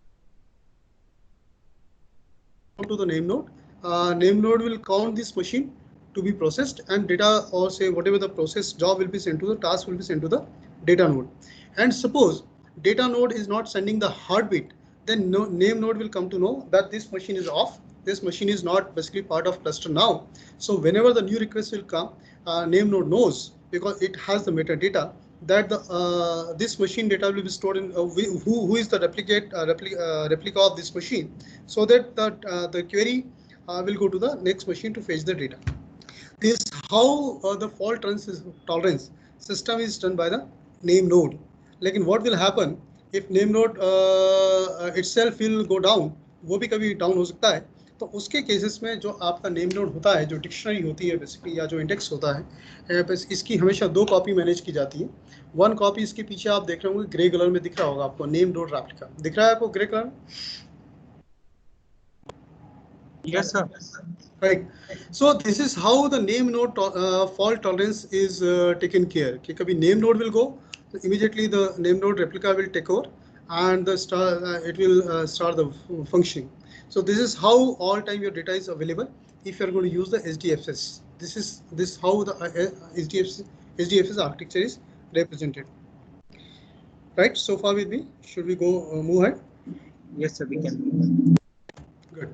to the name node will count this machine to be processed, and data or say whatever the process job will be sent to the task will be sent to the data node. And suppose data node is not sending the heartbeat, then name node will come to know that this machine is off. This machine is not basically part of cluster now. So whenever the new request will come, name node knows because it has the metadata that the this machine data will be stored in who is the replica of this machine, so that the query will go to the next machine to fetch the data. This is how the fault tolerance system is done by the name node. लेकिन what will happen if name node itself will go down, वो भी कभी down हो सकता है. तो उसके cases में जो आपका नेम नोड होता है, जो डिक्शनरी होती है बेसिकली या जो इंडेक्स होता है, बस इसकी हमेशा 2 कॉपी मैनेज की जाती है. 1 कॉपी इसके पीछे आप देख रहे होंगे ग्रे कलर में दिख रहा होगा आपको, नेम नोड रेप्लिका दिख रहा है आपको grey colour. Yes sir. Right. So this is how the name node fault tolerance is taken care. कि कभी name node will go, so immediately the name node replica will take over, and the it will start the function. So this is how all time your data is available if you are going to use the SDFS. This is how the SDFS architecture is represented. Right. So far with me. Should we go move ahead? Yes sir, we can. Good.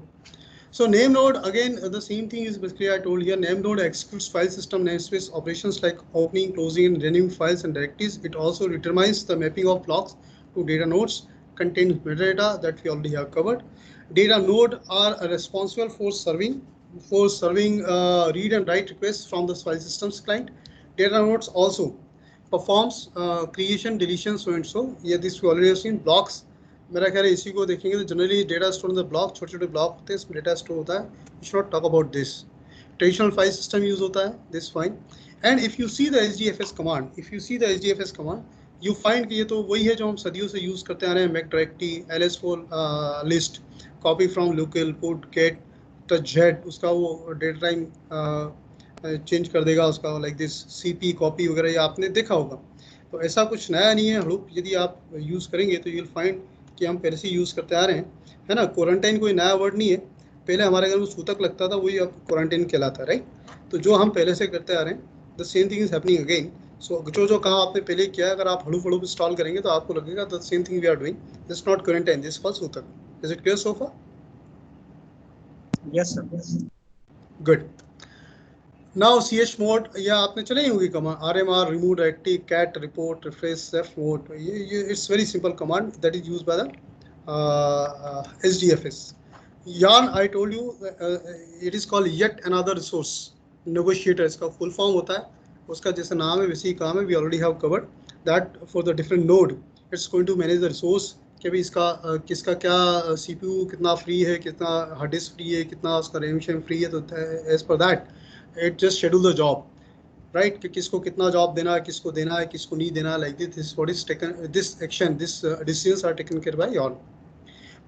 So name node, again the same thing is basically I told here. Name node executes file system namespace operations like opening, closing, and renaming files and directories. It also determines the mapping of blocks to data nodes, contains metadata that we already have covered. Data node are responsible for serving read and write requests from the file systems client. Data nodes also performs creation, deletion, so and so. Yeah, this we already have seen. Blocks, मेरा ख्याल है इसी को देखेंगे तो generally data store in the block, छोटे छोटे block होते हैं, इसमें डेटा स्टोर होता है. We should not talk about this. Traditional file system use होता है, this fine. And if you see the SDFS command, you find कि ये तो वही है जो हम सदियों से यूज करते आ रहे हैं. Make directory, ls4 list, copy from local, put, get, touchz, उसका वो डेटा टाइम चेंज कर देगा उसका लाइक दिस, cp कॉपी वगैरह ये आपने देखा होगा. तो ऐसा कुछ नया नहीं है. हडूप यदि आप यूज करेंगे तो यू विल फाइंड कि हम पहले से यूज करते आ रहे हैं, है ना. क्वारंटाइन कोई नया वर्ड नहीं है. पहले हमारे घर में सूतक लगता था, वही अब क्वारंटाइन कहलाता है, राइट. तो जो हम पहले से करते आ रहे हैं, the same thing is happening again. So जो काम आपने पहले किया है, अगर आप हड़ूप इंस्टॉल करेंगे तो आपको लगेगा the same thing we are doing. This not quarantine, this called सूतक. Is it clear so far? Yes sir. Good. Now chmod, या आपने चलाई होगी command rmr, remove directory, cat, report, refresh, fmod. ये it's very simple command that is used by the SDFS. yarn I told you it is called yet another resource negotiator. इसका full form होता है, उसका जैसा नाम है वैसे ही काम है. We already have covered that for the different node. It's going to manage the resource कि भाई इसका किसका क्या CPU कितना फ्री है, कितना हार्ड डिस्क फ्री है, कितना उसका रैम फ्री है. तो एज पर that it just schedule the job, right, कि किसको कितना जॉब देना है, किसको देना है, किसको नहीं देना, like this what is taken, this action, this decisions are taken care by yarn.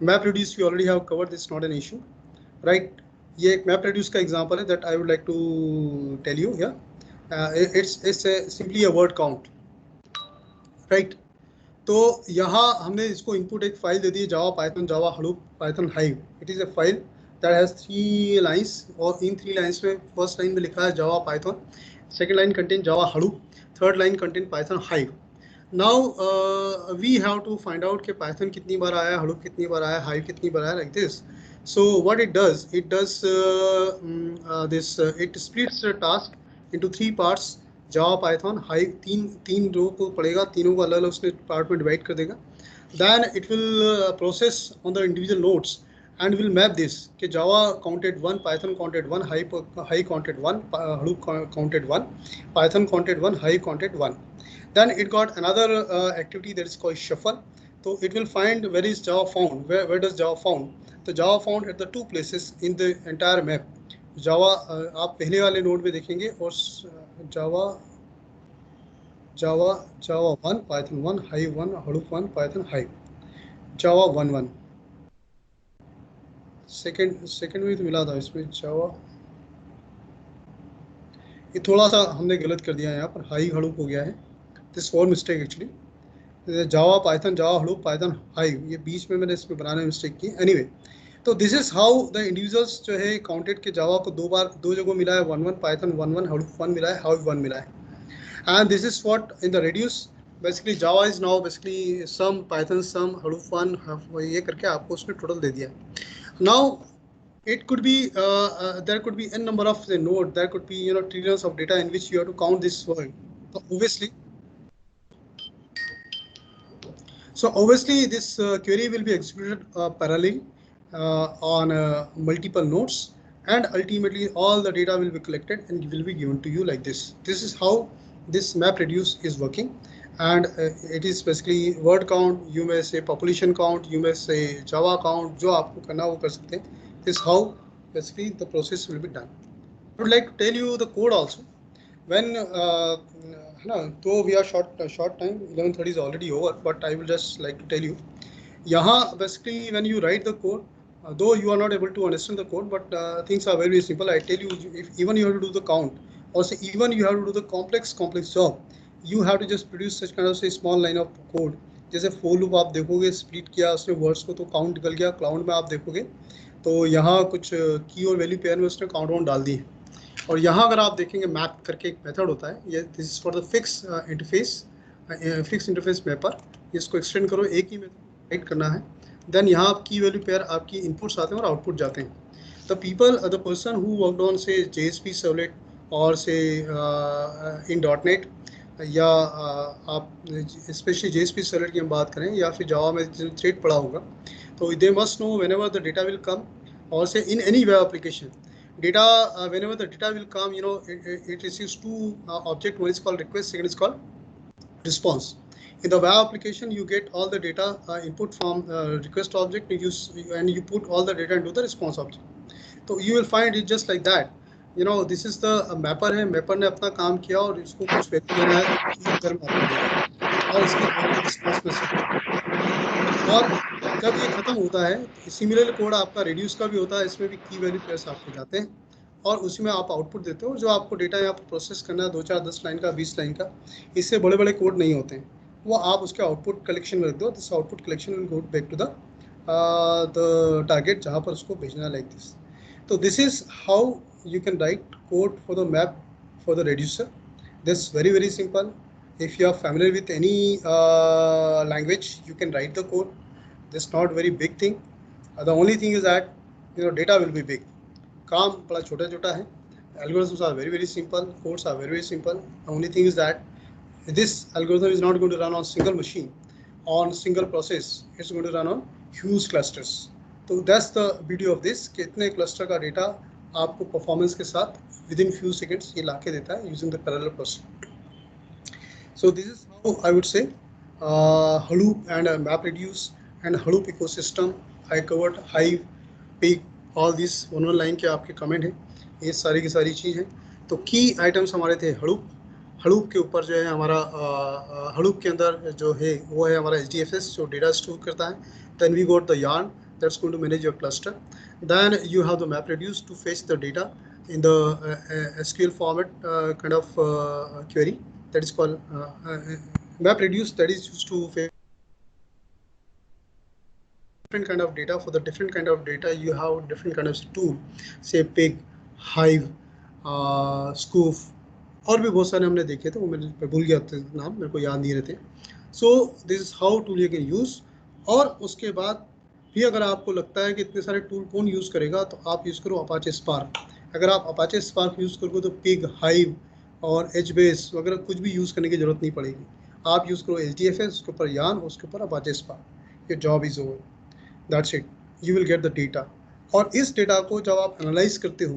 map reduce we already have covered, this is not an issue, right. ये एक map reduce का example है that I would like to tell you here. It's simply a word count, right. तो यहाँ हमने इसको input एक file दे दी, Java Python, Java Hadoop, Python Hive. It is a file that has 3 lines, और इन 3 lines में फर्स्ट लाइन में लिखा है Java Python, second line contain Java Hadoop, third line contain Python Hive. Now we have to find out कि Python कितनी बार आया, हडूप कितनी बार आया, हाइव कितनी बार आया, like this. So what it does this, it splits the task into 3 parts. Java Python hive तीन रो को पढ़ेगा, तीनों को अलग अलग उसने पार्ट में डिवाइड कर देगा. Then it will process on the individual nodes and will map this कि Java counted 1, Python counted 1, Hive counted 1, Hadoop counted 1, Python counted 1, Hive counted 1. Then it got another activity that is called shuffle. So it will find where is Java found. Where does Java found? तो Java found at the two places in the entire map. Java आप पहले वाले node में देखेंगे और Java 1, Python 1, Hive 1, Hadoop 1, Python Hive. Java 1.1. Second में तो मिला था इसमें Java. ये थोड़ा सा हमने गलत कर दिया है यहाँ पर, Hive Hadoop हो गया है. This for mistake actually. Java Python, Java Hadoop, Python Hive, ये बीच में मैंने इसमें बनाने में मिस्टेक की. एनीवे, तो this is how the individuals जो है काउंटेड के जावा को दो जगह मिला है, 1.1 Python 1.1, Hadoop 1 मिला है, Hive 1 मिला है. And this is what in the reduce basically Java is now basically some Python, some Hadoop 1, ये करके आपको उसने टोटल दे दिया. Now it could be there could be n number of the node, there could be trillions of data in which you have to count this world. So obviously this query will be executed parallelly on multiple nodes, and ultimately all the data will be collected and will be given to you like this. This is how this MapReduce is working, and it is basically word count, you may say population count, you may say Java count, जो आपको करना वो कर सकते हैं. This is how basically the process will be done. I would like to tell you the code also. When though we are short time, 11:30 is already over, but I will just like to tell you. यहाँ basically when you write the code, though you are not able to understand the code, but things are very simple. I tell you, if even you have to do the count, or say even you have to do the complex job, you have to just produce such kind of say small line of code. जैसे for loop आप देखोगे split किया उसने words को तो count निकल गया. Cloud में आप देखोगे तो यहाँ कुछ की और वैल्यू पेयर में उसने काउंट ऑन डाल दी. और यहाँ अगर आप देखेंगे मैप करके एक मेथड होता है, ये this is for the fix interface mapper. इसको एक्सटेंड करो, एक ही मेथड राइट करना है. देन यहाँ आप की वैल्यू पेयर आपकी इनपुट्स आते हैं और आउटपुट जाते हैं. The person who worked on से JSP सर्वलेट और से इन .NET, या आप स्पेशली JSP सर्वलेट की हम बात करें या फिर जावा में थ्रेड पड़ा होगा, तो they must know whenever the data will come, और से in any web application data whenever the data will come, it receives two object. One is called request, second is called response. In the web application you get all the data input from request object, and you put all the data into the response object. So you will find it just like that. This is the mapper है, mapper ने अपना काम किया और इसको कुछ value देना है और इसकी रिस्पॉन्स में, और जब ये खत्म होता है सिमिलर कोड आपका रेड्यूस का भी होता है. इसमें भी की वैल्यू पेयर्स आपके जाते हैं और उसी में आप आउटपुट देते हो. जो आपको डेटा यहाँ पर प्रोसेस करना है 2, 4, 10 लाइन का, 20 लाइन का, इससे बड़े बड़े कोड नहीं होते हैं, वो आप उसके आउटपुट कलेक्शन में रख दो. This output collection will go back to the target जहाँ पर उसको भेजना, लाइक दिस. तो this is how you can write code for the map for the reducer. This is very, very simple. If you are familiar with any language, you can write the code. This is not very big thing. The only thing is that data will be big. काम बड़ा छोटा छोटा है. Algorithms are very, very simple. Codes are very, very simple. The only thing is that this algorithm is not going to run on single machine, on single process. It's going to run on huge clusters. So that's the beauty of this. कि इतने cluster का data आपको performance के साथ within few seconds ये लाके देता है using the parallel process. So this is how I would say Hadoop and MapReduce and Hadoop ecosystem. I covered Hive, Pig, all these one line के आपके कमेंट हैं, ये सारी की सारी चीज़ हैं. तो की आइटम्स हमारे थे Hadoop के ऊपर जो है हमारा Hadoop के अंदर जो है वो है हमारा HDFS जो डेटा स्टोर करता है. Then we got the yarn that's going to manage your cluster. Then you have the MapReduce to fetch the data in the SQL format kind of query that is called MapReduce, that is used to fetch different kind of data. For the different kind of data you have different kind of tool, say Pig, Hive, Scoof, और भी बहुत सारे हमने देखे थे, वो मैं भूल गया नाम, मेरे को याद नहीं रहते. So this is how tool you can use. और उसके बाद भी अगर आपको लगता है कि इतने सारे टूल कौन यूज़ करेगा तो आप यूज़ करो अपाचे स्पार्क. अगर आप अपाचे स्पार्क यूज़ करोगे तो पिग, हाइव और HBase वगैरह कुछ भी यूज़ करने की ज़रूरत नहीं पड़ेगी. आप यूज़ करो HDFS, उसके ऊपर यार्न, उसके ऊपर Apache spark. Your job is over. That's it. you will get the data. और इस डेटा को जब आप एनालाइज करते हो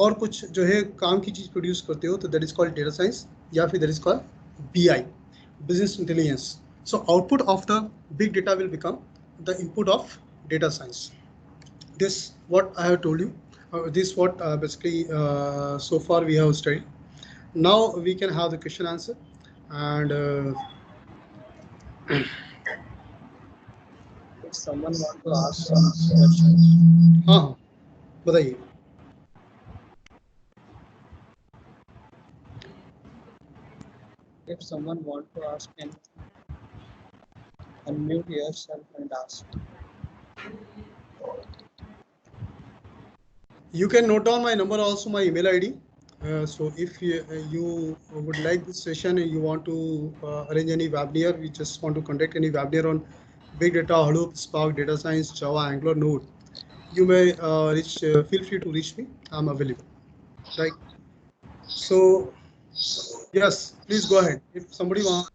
और कुछ जो है काम की चीज़ प्रोड्यूस करते हो तो that is called data science या फिर that is called BI, business intelligence. So output of the big data will become the input of data science. This what I have told you. This what basically so far we have studied. Now we can have the question answer and If someone want to ask some questions, हाँ बताइए. if someone want to ask anything, unmute yourself and ask. You can note down my number, also my email ID. So if you would like this session and you want to arrange any webinar, we just want to conduct any webinar on big data, Hadoop, Spark, data science, Java, Angular, Node, you may feel free to reach me. I'm available. Right. So yes, please go ahead. If somebody wants.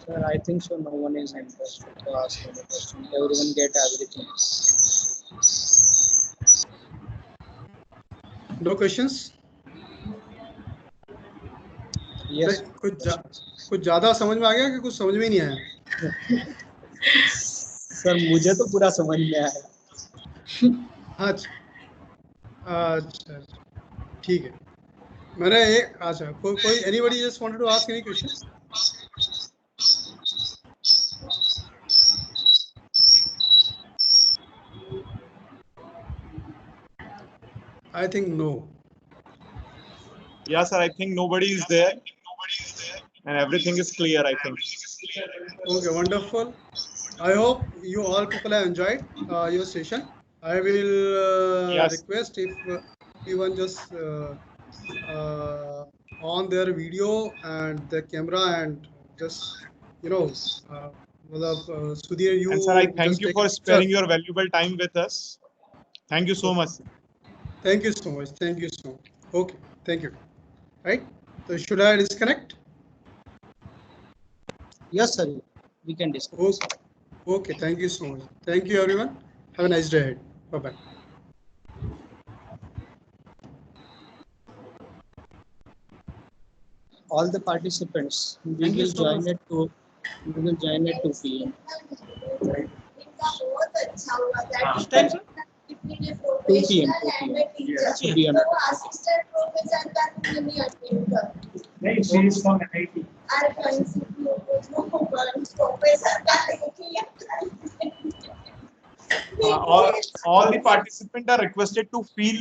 Sir, I think so. No one is interested to ask any question. Everyone get everything. No questions? Yes. कुछ ज़्यादा समझ में आ गया कि कुछ समझ में ही नहीं आया? सर मुझे तो पूरा समझ में आया. अच्छा ठीक है. मैंने एक अच्छा कोई anybody just wanted to ask any question? I think no. Yeah, sir. I think nobody is there, and everything is clear. I think. Okay, wonderful. I hope you all people have enjoyed your session. I will Yes. request if everyone just on their video and the camera and just Sudhir, you And sir, I thank just you take for a picture. sparing your valuable time with us. Thank you so much. Thank you so much. Thank you so much. Okay, thank you. Right. So should I disconnect? Yes, sir. We can discuss. Okay. Okay. Thank you so much. Thank you, everyone. Have a nice day ahead. Bye bye. All the participants, we Thank you will so join much. at 2. We will join at 2 p.m. Which time, sir? 2 p.m. 2 p.m. Should be on. नहीं, she is from NIT. All the participants are requested to fill